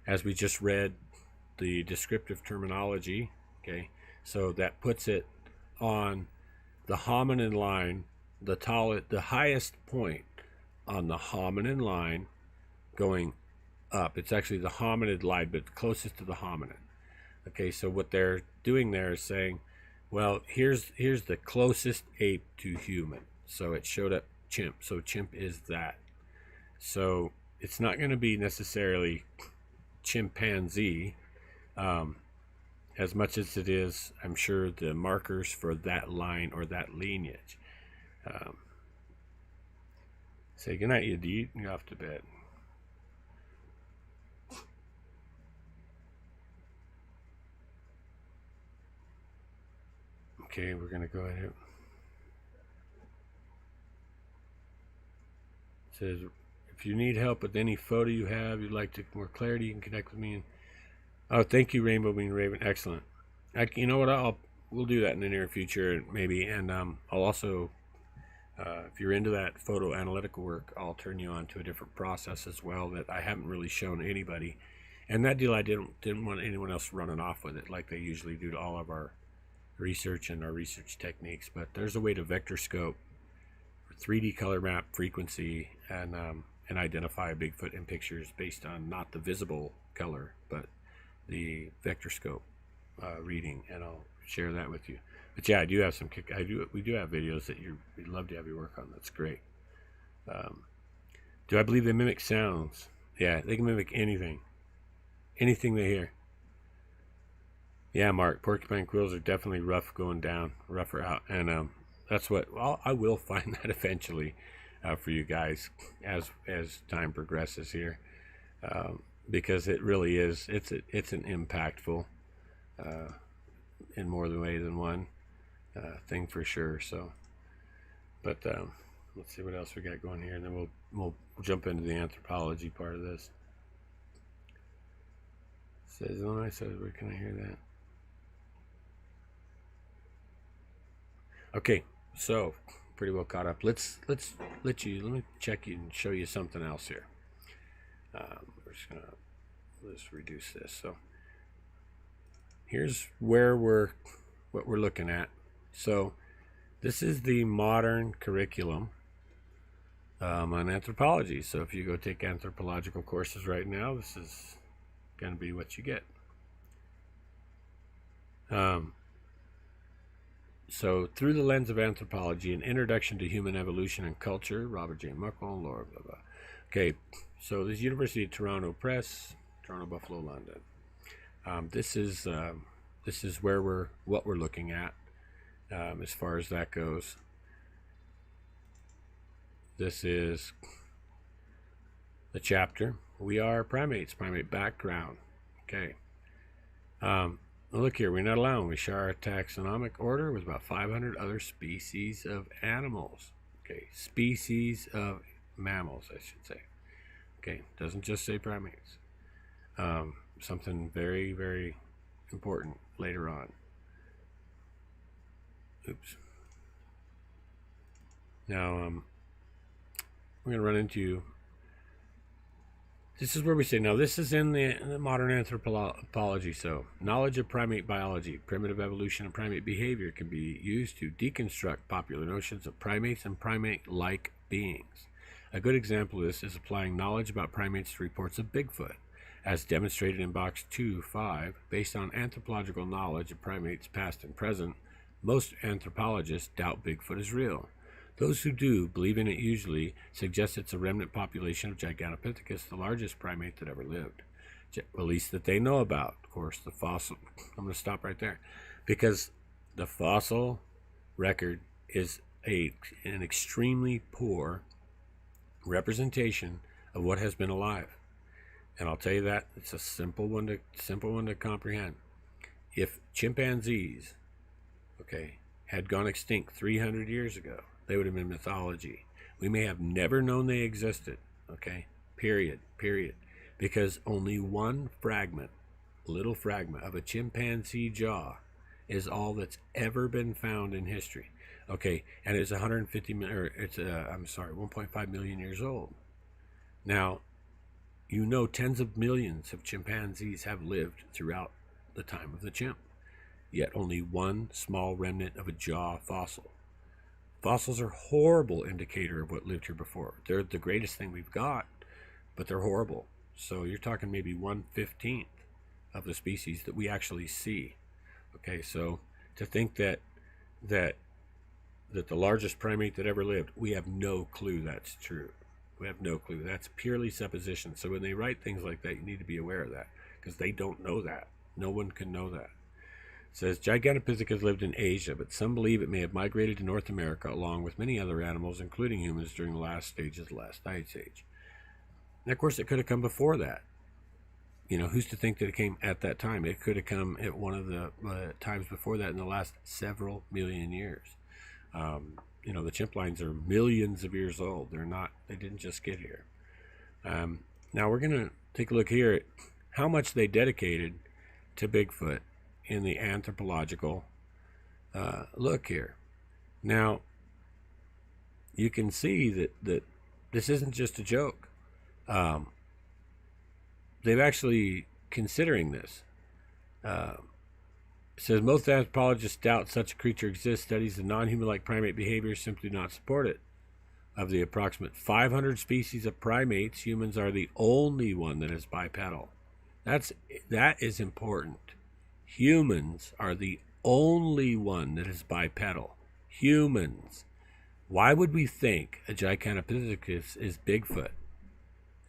as we just read the descriptive terminology, okay, so that puts it on the hominin line, the highest point on the hominin line going up. It's actually the hominid line, but closest to the hominin. Okay, so what they're doing there is saying, well, here's the closest ape to human. So it showed up chimp. So chimp is that. So it's not going to be necessarily chimpanzee, as much as it is, I'm sure, the markers for that line or that lineage. Say goodnight, you dude. You're off to bed. Okay, we're going to go ahead. It says, if you need help with any photo you have, you'd like to more clarity, you can connect with me. Oh, thank you, Rainbow Bean Raven. Excellent. You know what? We'll do that in the near future, maybe. And I'll also, if you're into that photo analytical work, I'll turn you on to a different process as well that I haven't really shown anybody. And that deal, I didn't want anyone else running off with it like they usually do to all of our research and our research techniques. But there's a way to vector scope, 3D color map frequency, and identify a Bigfoot in pictures based on not the visible color, but the vector scope reading, and I'll share that with you. But yeah, I do have we do have videos that we'd love to have you work on. That's great. Do I believe they mimic sounds? Yeah, they can mimic anything they hear. Yeah, Mark, porcupine quills are definitely rougher out, and that's what I will find that eventually for you guys as time progresses here, because it really is it's an impactful in more than way than one thing for sure. So, but let's see what else we got going here, and then we'll jump into the anthropology part of this. It says, oh, I said, where can I hear that? Okay, so pretty well caught up. Let me check you and show you something else here. We're just gonna let's reduce this. So here's what we're looking at. So this is the modern curriculum on anthropology. So if you go take anthropological courses right now, this is going to be what you get. So through the lens of anthropology, an introduction to human evolution and culture, Robert J. Muckle, Laura, blah, blah. Okay, so this University of Toronto Press, Toronto, Buffalo, London. This is what we're looking at as far as that goes. This is the chapter. We are primates, primate background. Okay. Look here, we're not alone. We share our taxonomic order with about 500 other species of animals. Okay, species of mammals, I should say. Okay, doesn't just say primates. Something very, very important later on. Oops. Now, we're going to run into... This is where we say, now this is in the modern anthropology, so knowledge of primate biology, primitive evolution, and primate behavior can be used to deconstruct popular notions of primates and primate-like beings. A good example of this is applying knowledge about primates to reports of Bigfoot, as demonstrated in box 2.5. Based on anthropological knowledge of primates past and present, most anthropologists doubt Bigfoot is real. Those who do believe in it usually suggest it's a remnant population of Gigantopithecus, the largest primate that ever lived, at least that they know about. Of course, the fossil, I'm going to stop right there, because the fossil record is an extremely poor representation of what has been alive. And I'll tell you that it's a simple one to comprehend. If chimpanzees, okay, had gone extinct 300 years ago, they would have been mythology. We may have never known they existed, okay? Period. Because only one little fragment of a chimpanzee jaw is all that's ever been found in history. Okay, and it's 1.5 million years old. Now, you know tens of millions of chimpanzees have lived throughout the time of the chimp, yet only one small remnant of a jaw fossil. Fossils are a horrible indicator of what lived here before. They're the greatest thing we've got, but they're horrible. So you're talking maybe 1/15 of the species that we actually see. Okay, so to think that the largest primate that ever lived, we have no clue that's true. We have no clue. That's purely supposition. So when they write things like that, you need to be aware of that, because they don't know that. No one can know that. It says Gigantopithecus lived in Asia, but some believe it may have migrated to North America along with many other animals, including humans, during the last stages of the last ice age. And of course, it could have come before that. You know, who's to think that it came at that time? It could have come at one of the times before that in the last several million years. You know, the chimp lines are millions of years old. They didn't just get here. Now we're going to take a look here at how much they dedicated to Bigfoot in the anthropological look here. Now, you can see that this isn't just a joke. They've actually considering this. It says most anthropologists doubt such a creature exists. Studies of non-human-like primate behavior simply do not support it. Of the approximate 500 species of primates, humans are the only one that is bipedal. That is important. Humans are the only one that is bipedal. Humans. Why would we think a Gigantopithecus is Bigfoot?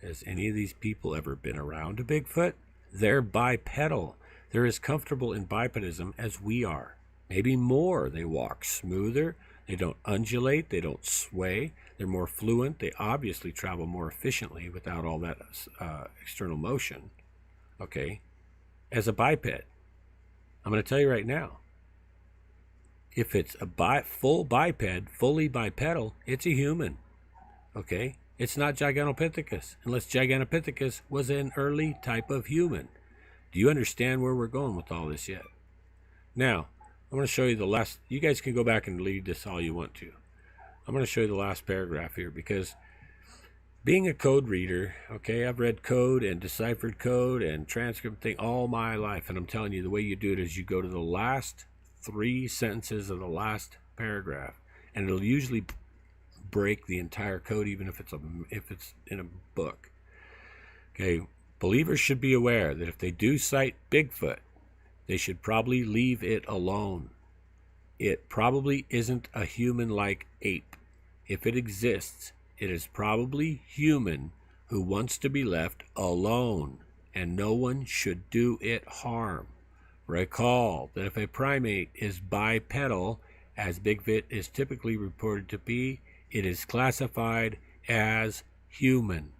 Has any of these people ever been around a Bigfoot? They're bipedal. They're as comfortable in bipedism as we are. Maybe more. They walk smoother. They don't undulate. They don't sway. They're more fluent. They obviously travel more efficiently without all that external motion. Okay. As a biped, I'm going to tell you right now, if it's a full biped, fully bipedal, it's a human. Okay. It's not Gigantopithecus, unless Gigantopithecus was an early type of human. Do you understand where we're going with all this yet? Now, I'm going to show you the last. You guys can go back and read this all you want to. I'm going to show you the last paragraph here, because being a code reader, okay, I've read code and deciphered code and transcript thing all my life, and I'm telling you, the way you do it is you go to the last 3 sentences of the last paragraph, and it'll usually break the entire code, even if it's in a book. Okay, believers should be aware that if they do cite Bigfoot, they should probably leave it alone. It probably isn't a human-like ape. If it exists, it is probably human who wants to be left alone, and no one should do it harm. Recall that if a primate is bipedal, as Bigfoot is typically reported to be, it is classified as human.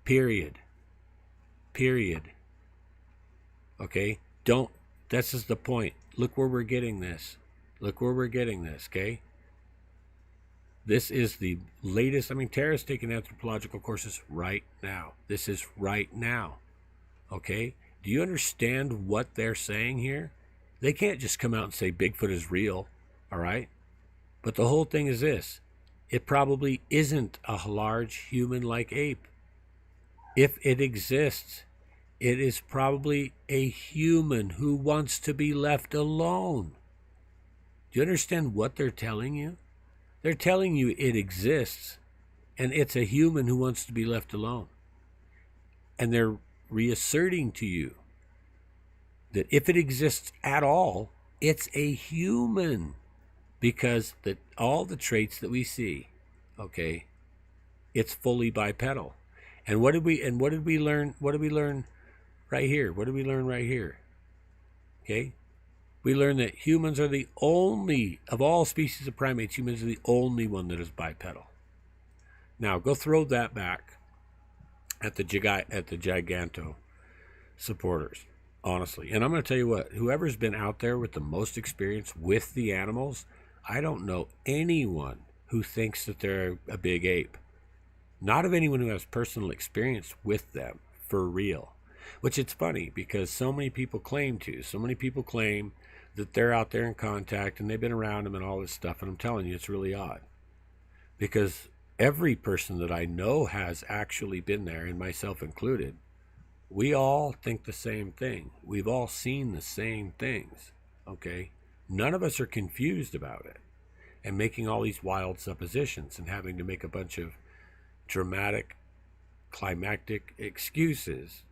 Period. Okay? This is the point. Look where we're getting this. Okay? This is the latest. Tara's taking anthropological courses right now. This is right now. Okay? Do you understand what they're saying here? They can't just come out and say Bigfoot is real. All right? But the whole thing is this. It probably isn't a large human-like ape. If it exists, it is probably a human who wants to be left alone. Do you understand what they're telling you? They're telling you it exists, and it's a human who wants to be left alone. And they're reasserting to you that if it exists at all, it's a human. Because all the traits that we see, okay, it's fully bipedal. And what did we learn? What did we learn right here? Okay, we learned that humans are the only, of all species of primates, humans are the only one that is bipedal. Now go throw that back at the Giganto supporters, honestly. And I'm going to tell you what, whoever's been out there with the most experience with the animals, I don't know anyone who thinks that they're a big ape. Not of anyone who has personal experience with them, for real. Which it's funny, because so many people claim that they're out there in contact and they've been around them and all this stuff. And I'm telling you, it's really odd. Because every person that I know has actually been there, and myself included, we all think the same thing. We've all seen the same things, okay? None of us are confused about it and making all these wild suppositions and having to make a bunch of dramatic, climactic excuses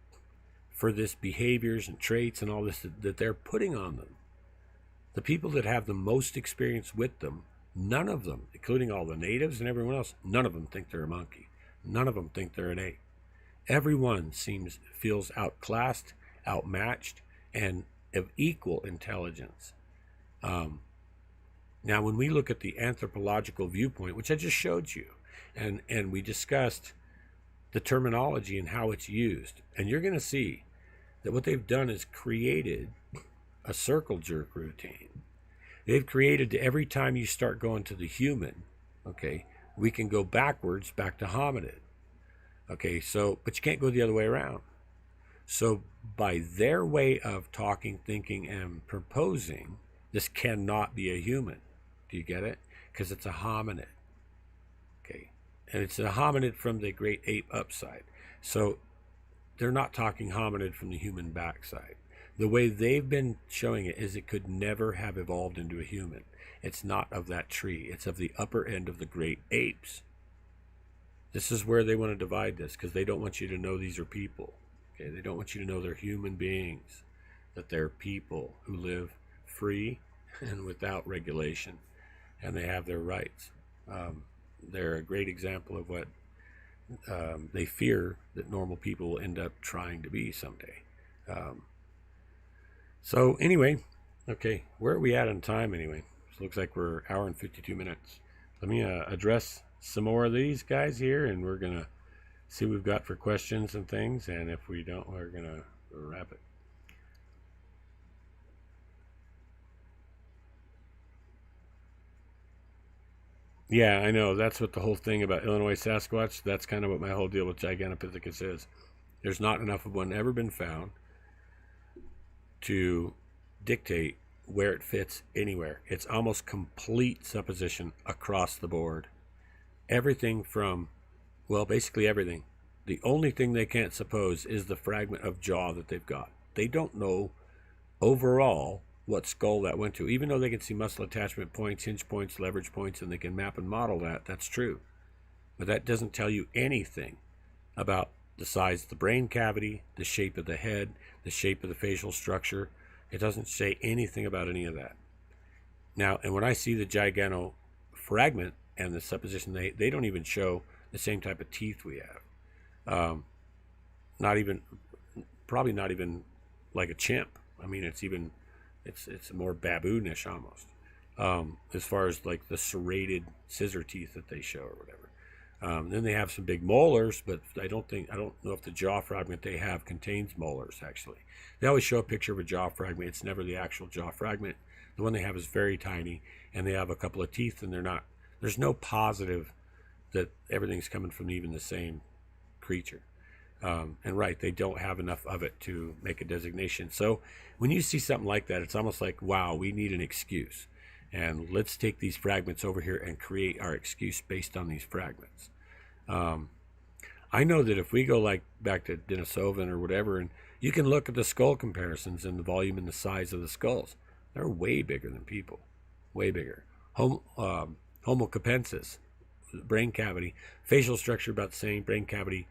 for this behaviors and traits and all this that they're putting on them. The people that have the most experience with them, none of them, including all the natives and everyone else, none of them think they're a monkey. None of them think they're an ape. Everyone feels outclassed, outmatched, and of equal intelligence. Now, when we look at the anthropological viewpoint, which I just showed you, and we discussed the terminology and how it's used, and you're going to see that what they've done is created a circle jerk routine. They've created every time you start going to the human, okay, we can go backwards back to hominid. Okay, but you can't go the other way around. So by their way of talking, thinking, and proposing, this cannot be a human. Do you get it? Because it's a hominid. Okay, and it's a hominid from the great ape upside. So they're not talking hominid from the human backside. The way they've been showing it is it could never have evolved into a human. It's not of that tree. It's of the upper end of the great apes. This is where they want to divide this, because they don't want you to know these are people. Okay, they don't want you to know they're human beings, that they're people who live free and without regulation, and they have their rights. They're a great example of what they fear that normal people will end up trying to be someday. So anyway, okay, where are we at on time anyway? So it looks like we're hour and 52 minutes. Let me address some more of these guys here, and we're going to see what we've got for questions and things. And if we don't, we're going to wrap it. Yeah, I know. That's what the whole thing about Illinois Sasquatch, that's kind of what my whole deal with Gigantopithecus is. There's not enough of one ever been found to dictate where it fits anywhere. It's almost complete supposition across the board. Everything from, well, basically everything. The only thing they can't suppose is the fragment of jaw that they've got. They don't know overall what skull that went to. Even though they can see muscle attachment points, hinge points, leverage points, and they can map and model that, that's true. But that doesn't tell you anything about the size of the brain cavity, the shape of the head, the shape of the facial structure. It doesn't say anything about any of that. Now, and when I see the Gigano fragment and the supposition, they don't even show the same type of teeth we have. Not even, probably not even like a chimp. I mean, it's more baboonish almost, as far as like the serrated scissor teeth that they show or whatever. Then they have some big molars, but I don't know if the jaw fragment they have contains molars, actually. They always show a picture of a jaw fragment. It's never the actual jaw fragment. The one they have is very tiny, and they have a couple of teeth, and there's no positive that everything's coming from even the same creature. And right, they don't have enough of it to make a designation. So when you see something like that, it's almost like, wow, we need an excuse. And let's take these fragments over here and create our excuse based on these fragments. I know that if we go like back to Denisovan or whatever, and you can look at the skull comparisons and the volume and the size of the skulls, they're way bigger than people, way bigger. Homo capensis, brain cavity, facial structure about the same, brain cavity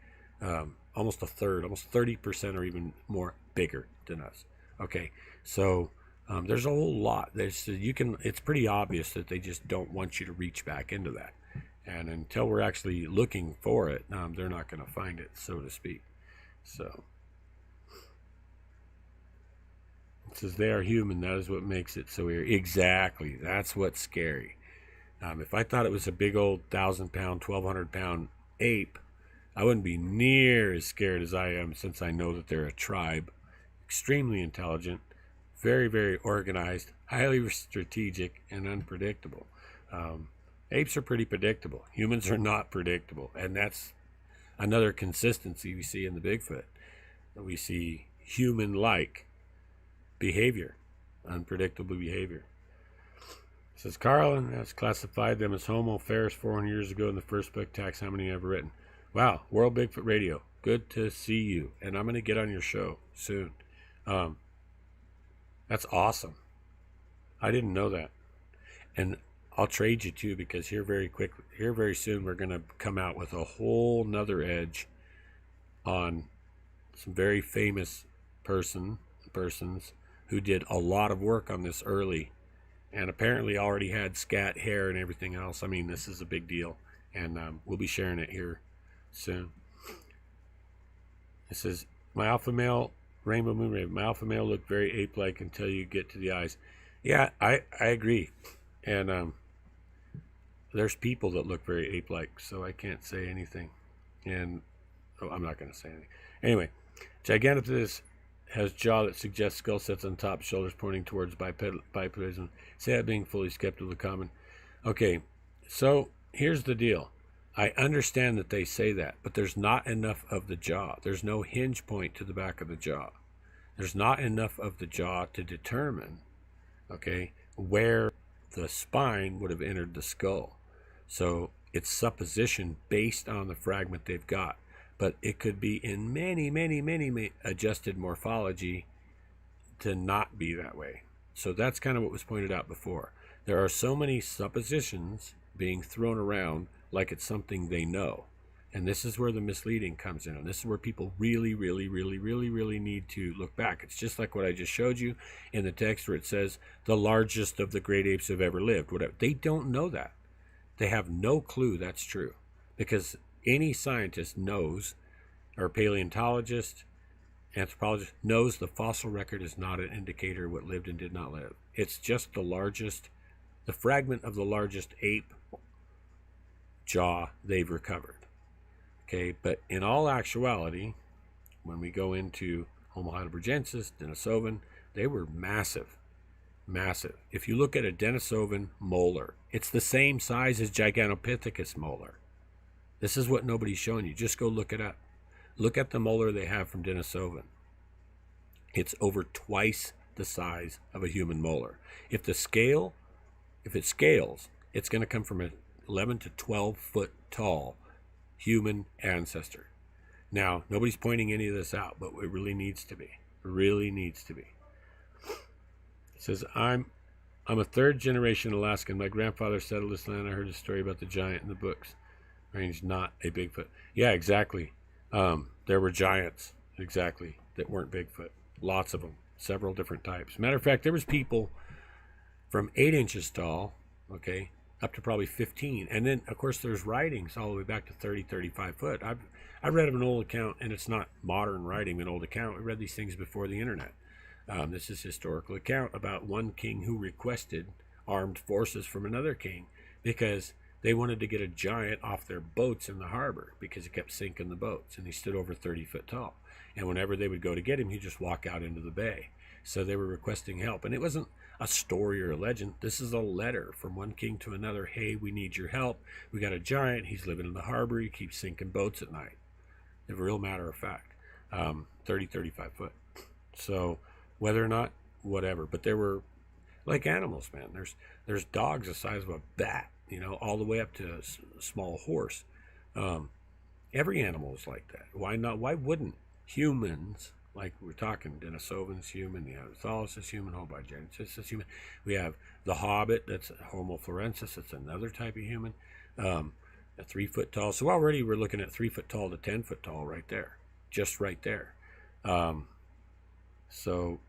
almost a third, almost 30% or even more bigger than us. Okay, so there's a whole lot. It's pretty obvious that they just don't want you to reach back into that. And until we're actually looking for it, they're not going to find it, so to speak. So it says they are human. That is what makes it so eerie. Exactly. That's what's scary. If I thought it was a big old 1,000-pound, 1,200-pound ape, I wouldn't be near as scared as I am, since I know that they're a tribe, extremely intelligent, very, very organized, highly strategic, and unpredictable. Apes are pretty predictable. Humans are not predictable, and that's another consistency we see in the Bigfoot. We see human-like behavior, unpredictable behavior. It says, Carlin has classified them as Homo ferus 400 years ago in the first book, Taxonomy ever written. Wow, World Bigfoot Radio, good to see you, and I'm going to get on your show soon. That's awesome. I didn't know that. And I'll trade you too, because here very soon, we're going to come out with a whole nother edge on some very famous persons who did a lot of work on this early, and apparently already had scat hair and everything else. I mean, this is a big deal, and we'll be sharing it here soon. It says, my alpha male, Rainbow Moon Raven, my alpha male looked very ape-like until you get to the eyes. Yeah, I agree. And there's people that look very ape-like, so I can't say anything. And I'm not going to say anything. Anyway, Gigantopithecus has jaw that suggests skull sets on top, shoulders pointing towards bipedalism. Say that being fully skeptical of common. Okay, so here's the deal. I understand that they say that, but there's not enough of the jaw. There's no hinge point to the back of the jaw. There's not enough of the jaw to determine, okay, where the spine would have entered the skull. So it's supposition based on the fragment they've got. But it could be in many adjusted morphology to not be that way. So that's kind of what was pointed out before. There are so many suppositions being thrown around like it's something they know. And this is where the misleading comes in. And this is where people really need to look back. It's just like what I just showed you in the text where it says the largest of the great apes have ever lived. Whatever. They don't know that. They have no clue that's true. Because any scientist knows, or paleontologist, anthropologist, knows the fossil record is not an indicator of what lived and did not live. It's just the fragment of the largest ape jaw they've recovered. Okay, but in all actuality, when we go into Homo heidelbergensis, Denisovan, they were massive. Massive. If you look at a Denisovan molar, it's the same size as Gigantopithecus molar. This is what nobody's showing you. Just go look it up. Look at the molar they have from Denisovan. It's over twice the size of a human molar. If it scales, it's going to come from an 11 to 12 foot tall human ancestor. Now, nobody's pointing any of this out, but it really needs to be. Really needs to be. It says, I'm a third generation Alaskan. My grandfather settled this land. I heard a story about the giant in the books. Range, not a Bigfoot. Yeah, exactly. There were giants, exactly, that weren't Bigfoot. Lots of them, several different types. Matter of fact, there was people from 8 inches tall, okay, up to probably 15. And then, of course, there's writings all the way back to 30, 35 foot. I read of an old account, and it's not modern writing, an old account. We read these things before the internet. This is historical account about one king who requested armed forces from another king because they wanted to get a giant off their boats in the harbor because it kept sinking the boats, and he stood over 30 foot tall. And whenever they would go to get him, he'd just walk out into the bay. So they were requesting help. And it wasn't a story or a legend. This is a letter from one king to another. Hey, we need your help. We got a giant. He's living in the harbor. He keeps sinking boats at night. A real matter of fact. 30, 35 foot. So whether or not, whatever. But there were, like animals, man. There's dogs the size of a bat, all the way up to a small horse. Every animal is like that. Why not? Why wouldn't humans, like we're talking, Denisovan's human, the Neanderthalis is human, Homo heidelbergensis is human. We have the Hobbit, that's Homo florensis, that's another type of human, a 3 foot tall. So already we're looking at 3 foot tall to 10 foot tall right there, just right there. So,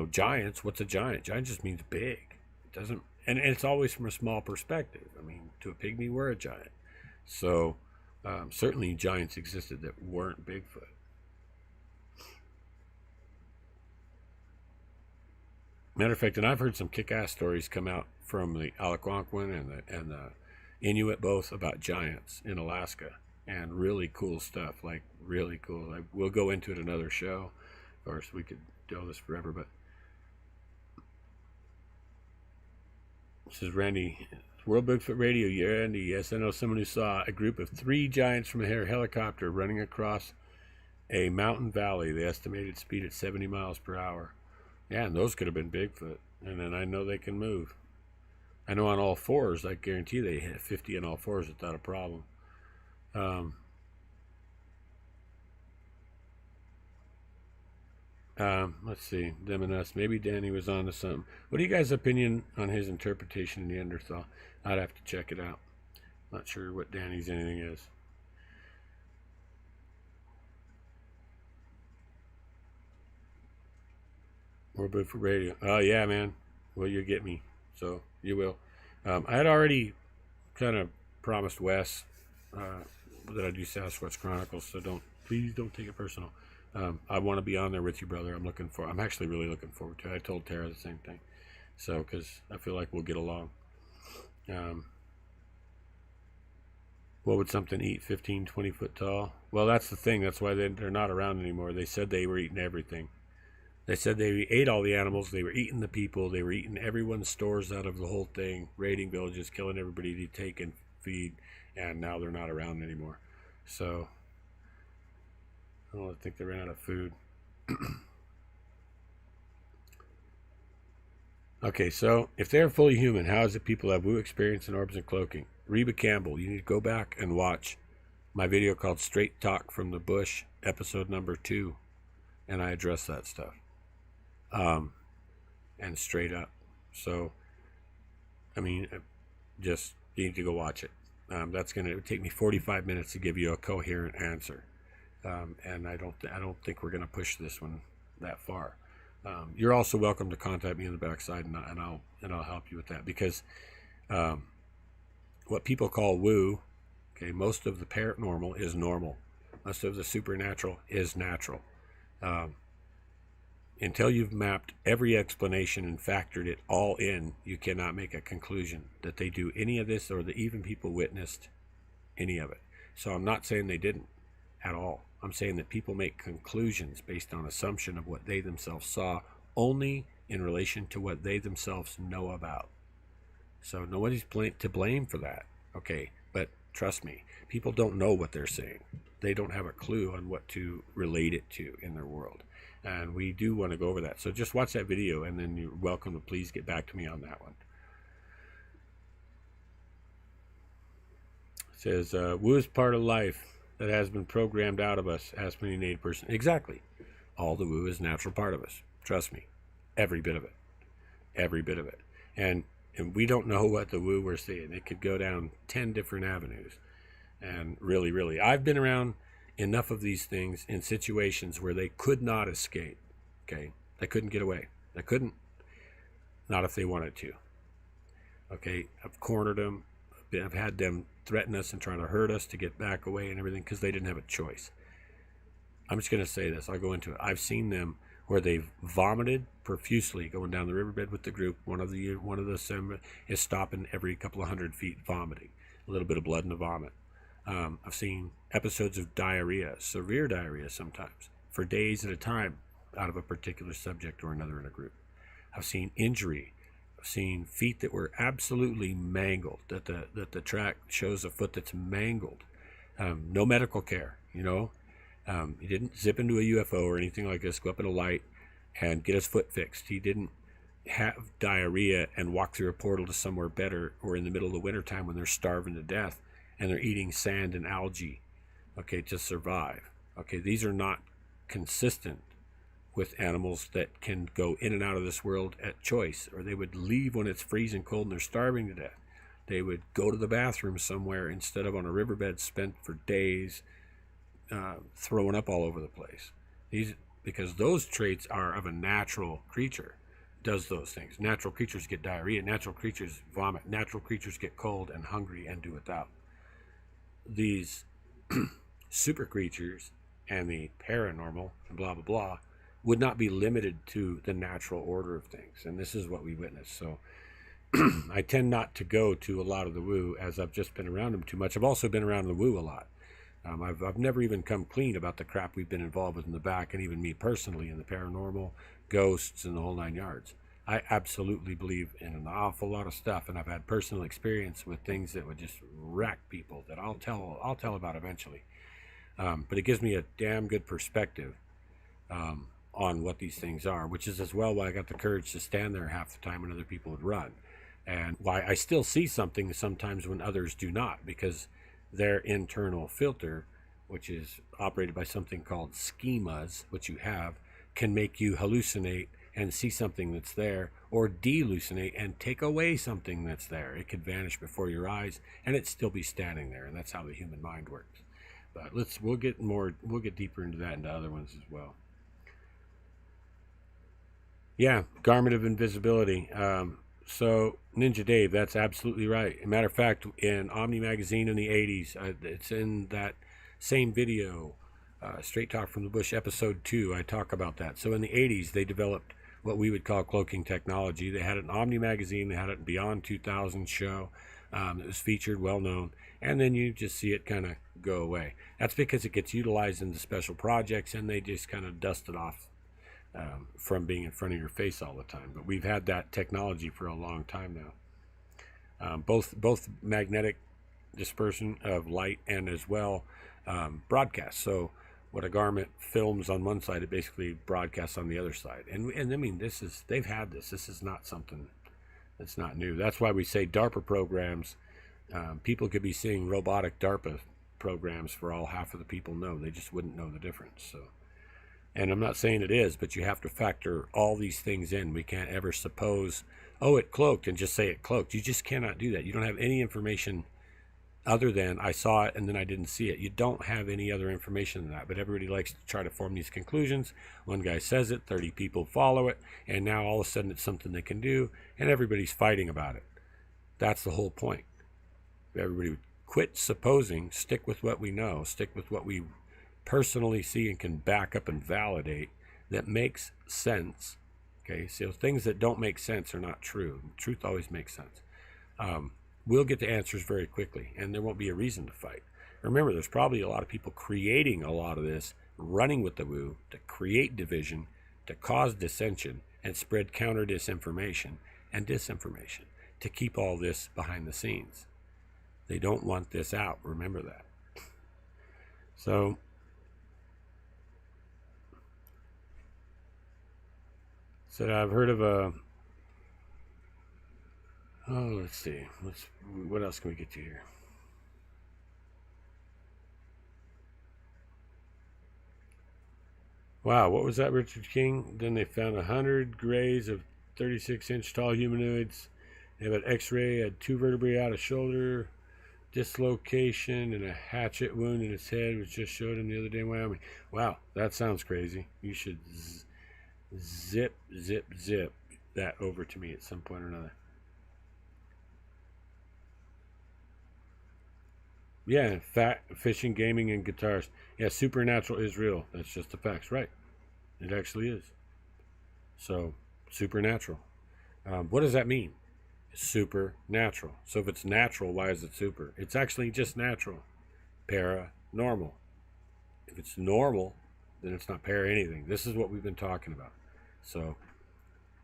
giants, what's a giant? Giant just means big. It doesn't, and it's always from a small perspective. I mean, to a pygmy, we're a giant. So certainly giants existed that weren't Bigfoot. Matter of fact, and I've heard some kick-ass stories come out from the Algonquin and the Inuit both about giants in Alaska, and really cool stuff, like really cool. We'll go into it another show. Of course, we could do this forever, but this is Randy, World Bigfoot Radio. Yeah, Randy, yes, I know someone who saw a group of 3 giants from a helicopter running across a mountain valley. The estimated speed at 70 miles per hour. Yeah, and those could have been Bigfoot. And then I know they can move. I know on all fours, I guarantee they hit 50 on all fours without a problem. Let's see, them and us. Maybe Danny was on to something. What are you guys' opinion on his interpretation of Neanderthal? I'd have to check it out. Not sure what Danny's anything is. More Bigfoot Radio. Oh, yeah, man. Well, you'll get me. So, you will. I had already kind of promised Wes that I do Sasquatch Chronicles, so please don't take it personal. I want to be on there with you, brother. I'm actually really looking forward to it. I told Tara the same thing. So, because I feel like we'll get along. What would something eat 15, 20 foot tall? Well, that's the thing. That's why they're not around anymore. They said they were eating everything. They said they ate all the animals. They were eating the people. They were eating everyone's stores out of the whole thing, raiding villages, killing everybody to take and feed, and now they're not around anymore. So, I don't think they ran out of food. Okay, so if they're fully human, how is it people have woo experience in orbs and cloaking? Reba Campbell, you need to go back and watch my video called Straight Talk from the Bush, episode number 2, and I address that stuff. And straight up. So, I mean, just, you need to go watch it. That's going to take me 45 minutes to give you a coherent answer. And I don't think we're going to push this one that far. You're also welcome to contact me on the backside, and I'll help you with that, because what people call woo, okay, most of the paranormal is normal. Most of the supernatural is natural. Until you've mapped every explanation and factored it all in, you cannot make a conclusion that they do any of this, or that even people witnessed any of it. So I'm not saying they didn't at all. I'm saying that people make conclusions based on assumption of what they themselves saw, only in relation to what they themselves know about. So nobody's to blame for that. Okay, but trust me, people don't know what they're saying. They don't have a clue on what to relate it to in their world. And we do want to go over that. So just watch that video, and then you're welcome to please get back to me on that one. It says, woo is part of life that has been programmed out of us, asked me an innate person. Exactly. All the woo is a natural part of us. Trust me. Every bit of it. Every bit of it. And we don't know what the woo we're seeing. It could go down 10 different avenues. And really, I've been around enough of these things in situations where they could not escape. Okay, they couldn't get away. They couldn't, not if they wanted to. Okay, I've cornered them. I've had them threaten us and trying to hurt us to get back away and everything because they didn't have a choice. I'm just going to say this. I'll go into it. I've seen them where they've vomited profusely going down the riverbed with the group. One of the is stopping every couple of 100 feet, vomiting, a little bit of blood in the vomit. I've seen episodes of diarrhea, severe diarrhea sometimes, for days at a time out of a particular subject or another in a group. I've seen injury. I've seen feet that were absolutely mangled, that the track shows a foot that's mangled. No medical care, you know. He didn't zip into a UFO or anything like this, go up in a light and get his foot fixed. He didn't have diarrhea and walk through a portal to somewhere better, or in the middle of the wintertime when they're starving to death and they're eating sand and algae, okay, to survive. Okay, these are not consistent with animals that can go in and out of this world at choice, or they would leave when it's freezing cold and they're starving to death. They would go to the bathroom somewhere instead of on a riverbed spent for days throwing up all over the place. Because those traits are of a natural creature, does those things. Natural creatures get diarrhea, natural creatures vomit, natural creatures get cold and hungry and do without. These super creatures and the paranormal and blah blah blah would not be limited to the natural order of things, and this is what we witness. So I tend not to go to a lot of the woo, as I've just been around them too much. I've also been around the woo a lot. I've never even come clean about the crap we've been involved with in the back, and even me personally in the paranormal, ghosts, and the whole 9 yards. I absolutely believe in an awful lot of stuff, and I've had personal experience with things that would just wreck people that I'll tell about eventually. But it gives me a damn good perspective on what these things are, which is as well why I got the courage to stand there half the time when other people would run, and why I still see something sometimes when others do not, because their internal filter, which is operated by something called schemas, which you have, can make you hallucinate and see something that's there, or delucinate and take away something that's there. It could vanish before your eyes and it still be standing there, and that's how the human mind works. But we'll get deeper into that and other ones as well. Yeah, garment of invisibility. So Ninja Dave, that's absolutely right. As a matter of fact, in Omni magazine in the 80s, it's in that same video, Straight Talk from the Bush episode 2, I talk about that. So in the 80s, they developed what we would call cloaking technology. They had it in Omni magazine, they had it in Beyond 2000 show. It was featured, well known, and then you just see it kind of go away. That's because it gets utilized in the special projects, and they just kind of dust it off from being in front of your face all the time. But we've had that technology for a long time now. Both magnetic dispersion of light and as well broadcast. So what a garment films on one side, it basically broadcasts on the other side. And I mean, they've had this. This is not something that's not new. That's why we say DARPA programs. People could be seeing robotic DARPA programs for all half of the people know. They just wouldn't know the difference. So. And I'm not saying it is, but you have to factor all these things in. We can't ever suppose, oh, it cloaked, and just say it cloaked. You just cannot do that. You don't have any information other than I saw it and then I didn't see it. You don't have any other information than that. But everybody likes to try to form these conclusions. One guy says it, 30 people follow it, and now all of a sudden it's something they can do, and everybody's fighting about it. That's the whole point. Everybody would quit supposing, stick with what we know, stick with what we personally see and can back up and validate that makes sense. Okay, so things that don't make sense are not true. Truth always makes sense. We'll get to answers very quickly, and there won't be a reason to fight. Remember, there's probably a lot of people creating a lot of this, running with the woo, to create division, to cause dissension, and spread counter disinformation and disinformation, to keep all this behind the scenes. They don't want this out, remember that. So, said I've heard of a, let's see, what else can we get to here? Wow, what was that, Richard King? Then they found 100 grays of 36-inch tall humanoids. They have an x-ray, had 2 vertebrae out of shoulder, dislocation, and a hatchet wound in his head, which just showed him the other day in Wyoming. Wow, that sounds crazy. You should zip that over to me at some point or another. Yeah, fishing, gaming, and guitars. Yeah, supernatural is real. That's just the facts, right? It actually is. So, supernatural. What does that mean? It's supernatural. So if it's natural, why is it super? It's actually just natural. Paranormal. If it's normal, then it's not para anything. This is what we've been talking about. So,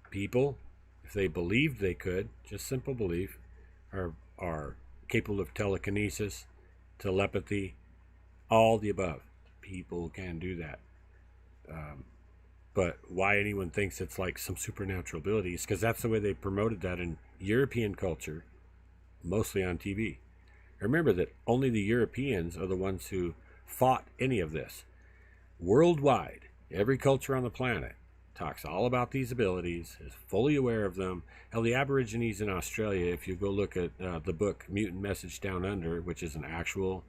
people, if they believed they could, just simple belief, are capable of telekinesis, telepathy, all the above. People can do that. But why anyone thinks it's like some supernatural ability is because that's the way they promoted that in European culture, mostly on TV. Remember that only the Europeans are the ones who fought any of this. Worldwide, every culture on the planet talks all about these abilities, is fully aware of them. Hell, the Aborigines in Australia, if you go look at the book Mutant Message Down Under, which is an actual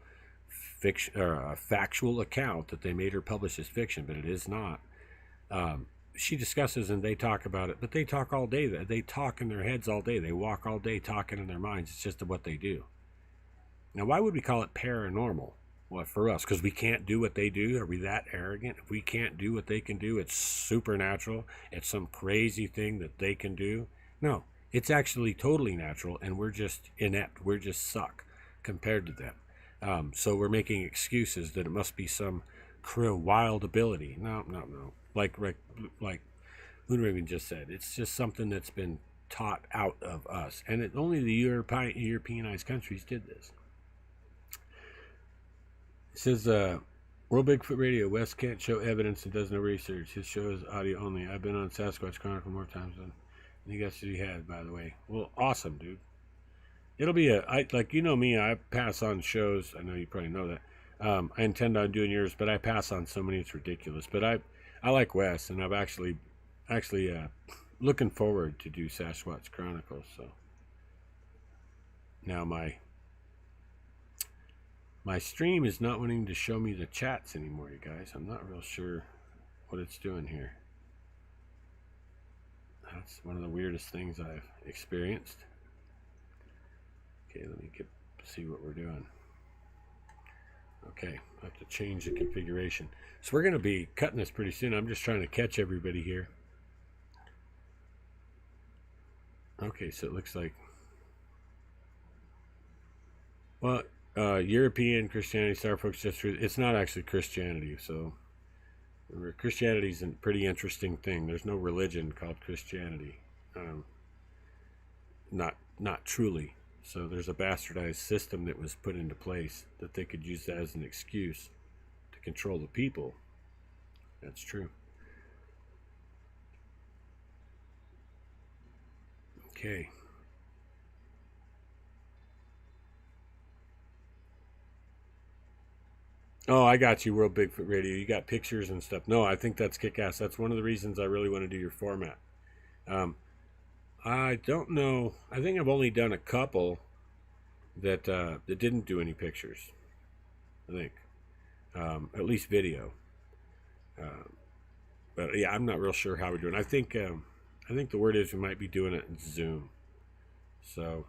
fiction or a factual account that they made her publish as fiction, but it is not. She discusses and they talk about it, but they talk all day. They talk in their heads all day. They walk all day talking in their minds. It's just what they do. Now, why would we call it paranormal? Well, for us, because we can't do what they do. Are we that arrogant? If we can't do what they can do, it's supernatural. It's some crazy thing that they can do. No, it's actually totally natural, and we're just inept. We're just suck compared to them. So we're making excuses that it must be some wild ability. No. Like Moonraven just said, it's just something that's been taught out of us, and only the Europeanized countries did this. It says, World Bigfoot Radio, Wes can't show evidence and does no research. His show is audio only. I've been on Sasquatch Chronicle more times than you guys said you had, by the way. Well, awesome, dude. It'll be like, you know me, I pass on shows. I know you probably know that. I intend on doing yours, but I pass on so many, it's ridiculous. But I like Wes, and I've actually looking forward to do Sasquatch Chronicles. So now my stream is not wanting to show me the chats anymore, you guys. I'm not real sure what it's doing here. That's one of the weirdest things I've experienced. Okay, let me see what we're doing. Okay, I have to change the configuration. So we're going to be cutting this pretty soon. I'm just trying to catch everybody here. Okay, so it looks like, well, European Christianity, Star folks, just it's not actually Christianity. So Christianity is a pretty interesting thing. There's no religion called Christianity, not truly. So there's a bastardized system that was put into place that they could use that as an excuse to control the people. That's true. Okay. Oh, I got you, World Bigfoot Radio. You got pictures and stuff. No, I think that's kick-ass. That's one of the reasons I really want to do your format. I don't know. I think I've only done a couple that didn't do any pictures. I think, at least video. But yeah, I'm not real sure how we're doing. I think the word is we might be doing it in Zoom. So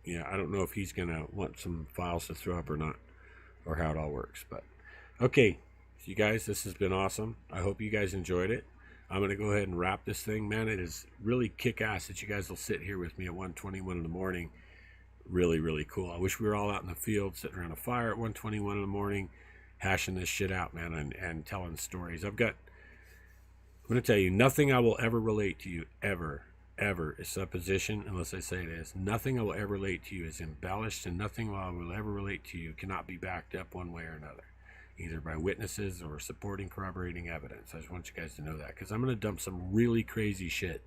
yeah, I don't know if he's gonna want some files to throw up or not, or how it all works. But Okay, you guys, this has been awesome. I hope you guys enjoyed it. I'm going to go ahead and wrap this thing. Man, it is really kick-ass that you guys will sit here with me at 1:21 in the morning. Really, really cool. I wish we were all out in the field sitting around a fire at 1:21 in the morning, hashing this shit out, man, and telling stories. I'm going to tell you, nothing I will ever relate to you ever is supposition, unless I say it is. Nothing I will ever relate to you is embellished, and nothing I will ever relate to you cannot be backed up one way or another, either by witnesses or supporting corroborating evidence. I just want you guys to know that, because I'm going to dump some really crazy shit,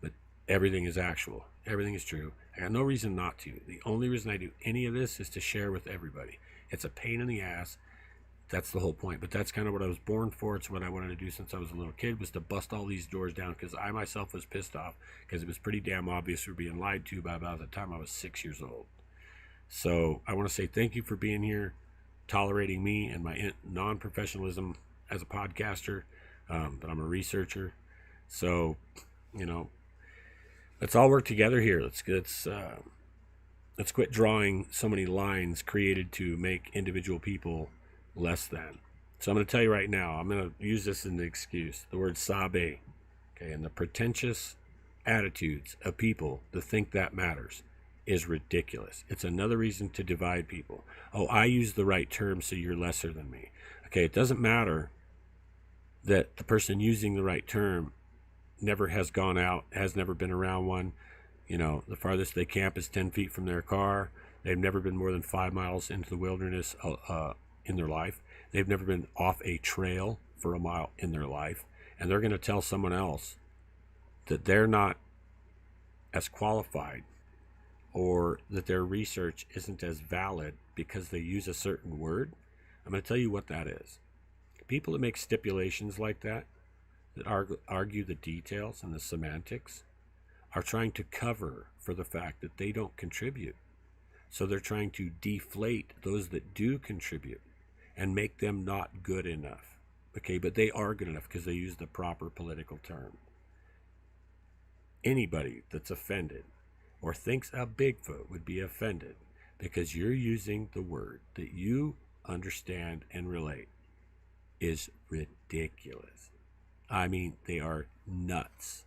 but everything is actual. Everything is true. I got no reason not to. The only reason I do any of this is to share with everybody. It's a pain in the ass. That's the whole point. But that's kind of what I was born for. It's what I wanted to do since I was a little kid, was to bust all these doors down, because I myself was pissed off because it was pretty damn obvious we were being lied to by about the time I was 6 years old. So I want to say thank you for being here, tolerating me and my non-professionalism as a podcaster, but I'm a researcher. So, you know, let's all work together here. Let's quit drawing so many lines created to make individual people less than. So I'm going to tell you right now, I'm going to use this as an excuse, the word sabe, okay, and the pretentious attitudes of people to think that matters is ridiculous. It's another reason to divide people. Oh, I use the right term, so you're lesser than me. Okay, it doesn't matter that the person using the right term never has gone out, has never been around one. You know, the farthest they camp is 10 feet from their car. They've never been more than 5 miles into the wilderness in their life. They've never been off a trail for a mile in their life. And they're going to tell someone else that they're not as qualified, or that their research isn't as valid because they use a certain word. I'm going to tell you what that is. People that make stipulations like that argue the details and the semantics, are trying to cover for the fact that they don't contribute. So they're trying to deflate those that do contribute and make them not good enough. Okay, but they are good enough because they use the proper political term. Anybody that's offended or thinks a Bigfoot would be offended because you're using the word that you understand and relate is ridiculous. I mean, they are nuts.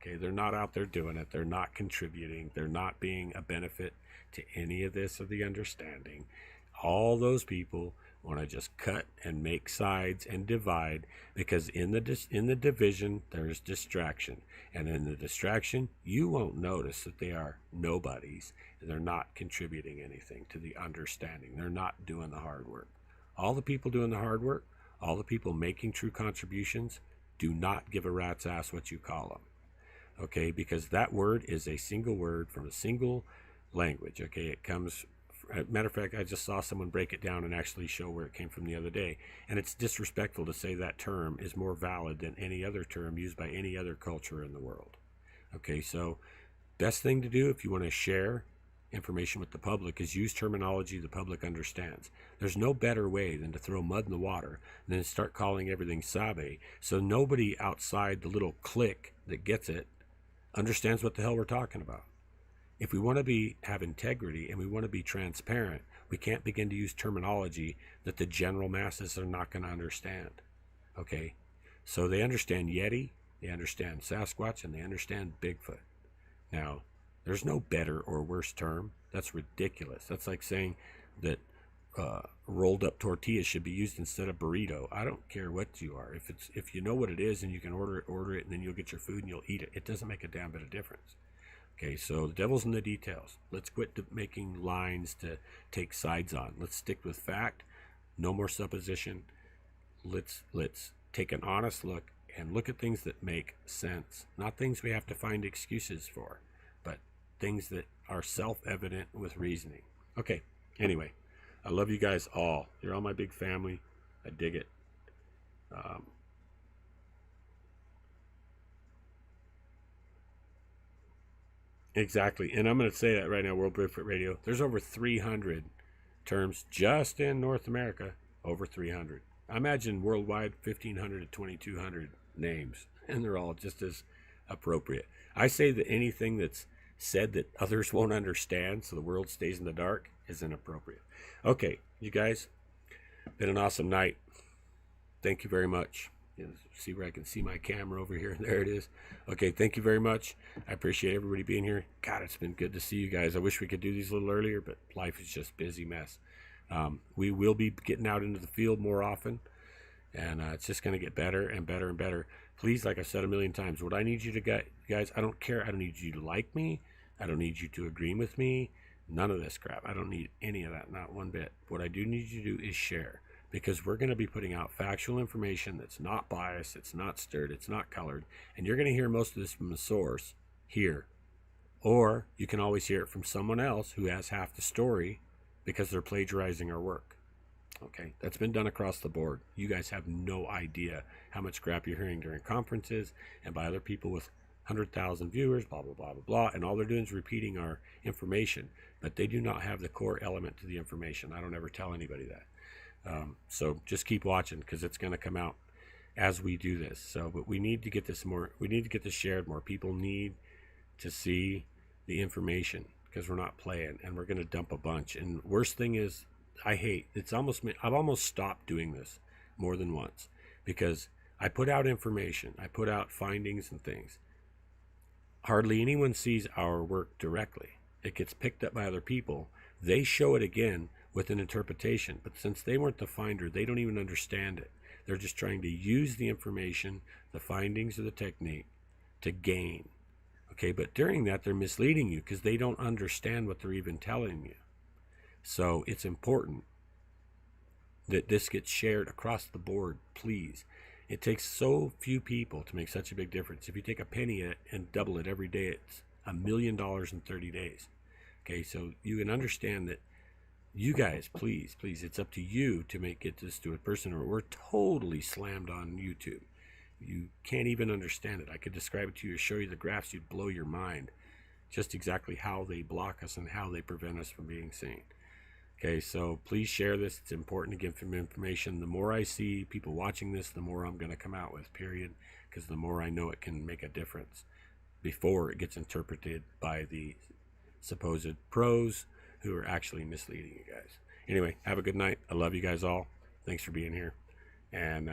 Okay, they're not out there doing it. They're not contributing. They're not being a benefit to any of this of the understanding. All those people want to just cut and make sides and divide, because in the division there's distraction, and in the distraction you won't notice that they are nobodies and they're not contributing anything to the understanding. They're not doing the hard work. All the people doing the hard work, all the people making true contributions, do not give a rat's ass what you call them. Okay, because that word is a single word from a single language. Okay, it comes, matter of fact, I just saw someone break it down and actually show where it came from the other day. And it's disrespectful to say that term is more valid than any other term used by any other culture in the world. Okay, so best thing to do if you want to share information with the public is use terminology the public understands. There's no better way than to throw mud in the water and then start calling everything sabe, so nobody outside the little clique that gets it understands what the hell we're talking about. If we want to have integrity and we want to be transparent, we can't begin to use terminology that the general masses are not going to understand. Okay, so they understand Yeti, they understand Sasquatch, and they understand Bigfoot. Now, there's no better or worse term. That's ridiculous. That's like saying that rolled up tortillas should be used instead of burrito. I don't care what you are. If you know what it is and you can order it, and then you'll get your food and you'll eat it. It doesn't make a damn bit of difference. Okay, so the devil's in the details. Let's quit making lines to take sides on. Let's stick with fact. No more supposition. Let's take an honest look and look at things that make sense, not things we have to find excuses for, but things that are self-evident with reasoning. Okay, anyway, I love you guys all. You're all my big family. I dig it. Exactly, and I'm going to say that right now, World Bigfoot Radio. There's over 300 terms just in North America, over 300. I imagine worldwide 1,500 to 2,200 names, and they're all just as appropriate. I say that anything that's said that others won't understand, so the world stays in the dark, is inappropriate. Okay, you guys, Been an awesome night. Thank you very much. See where I can see my camera over here. There it is. Okay, thank you very much. I appreciate everybody being here. God, it's been good to see you guys. I wish we could do these a little earlier, but life is just busy mess. We will be getting out into the field more often, and it's just going to get better and better and better. Please, like I said a million times, what I need you to get, guys, I don't care. I don't need you to like me. I don't need you to agree with me. None of this crap. I don't need any of that, not one bit. What I do need you to do is share, because we're going to be putting out factual information that's not biased, it's not stirred, it's not colored, and you're going to hear most of this from the source here. Or you can always hear it from someone else who has half the story because they're plagiarizing our work. Okay, that's been done across the board. You guys have no idea how much crap you're hearing during conferences and by other people with 100,000 viewers, blah, blah, blah, blah, blah, and all they're doing is repeating our information, but they do not have the core element to the information. I don't ever tell anybody that. So just keep watching, because it's going to come out as we do this. So, but we need to get this more, we need to get this shared more. People need to see the information, because we're not playing, and we're going to dump a bunch. And worst thing is, I've almost stopped doing this more than once, because I put out information, I put out findings and things. Hardly anyone sees our work directly. It gets picked up by other people. They show it again with an interpretation, but since they weren't the finder, they don't even understand it. They're just trying to use the information, the findings of the technique, to gain. Okay, but during that, they're misleading you because they don't understand what they're even telling you. So it's important that this gets shared across the board, please. It takes so few people to make such a big difference. If you take a penny and double it every day, it's $1 million in 30 days. Okay, so you can understand that. You guys, please, it's up to you to get this to a person, or we're totally slammed on YouTube. You can't even understand it. I could describe it to you, show you the graphs, you'd blow your mind. Just exactly how they block us and how they prevent us from being seen. Okay, so please share this. It's important to give them information. The more I see people watching this, the more I'm going to come out with, period. Because the more I know it can make a difference before it gets interpreted by the supposed pros who are actually misleading you guys. Anyway, have a good night. I love you guys all. Thanks for being here. And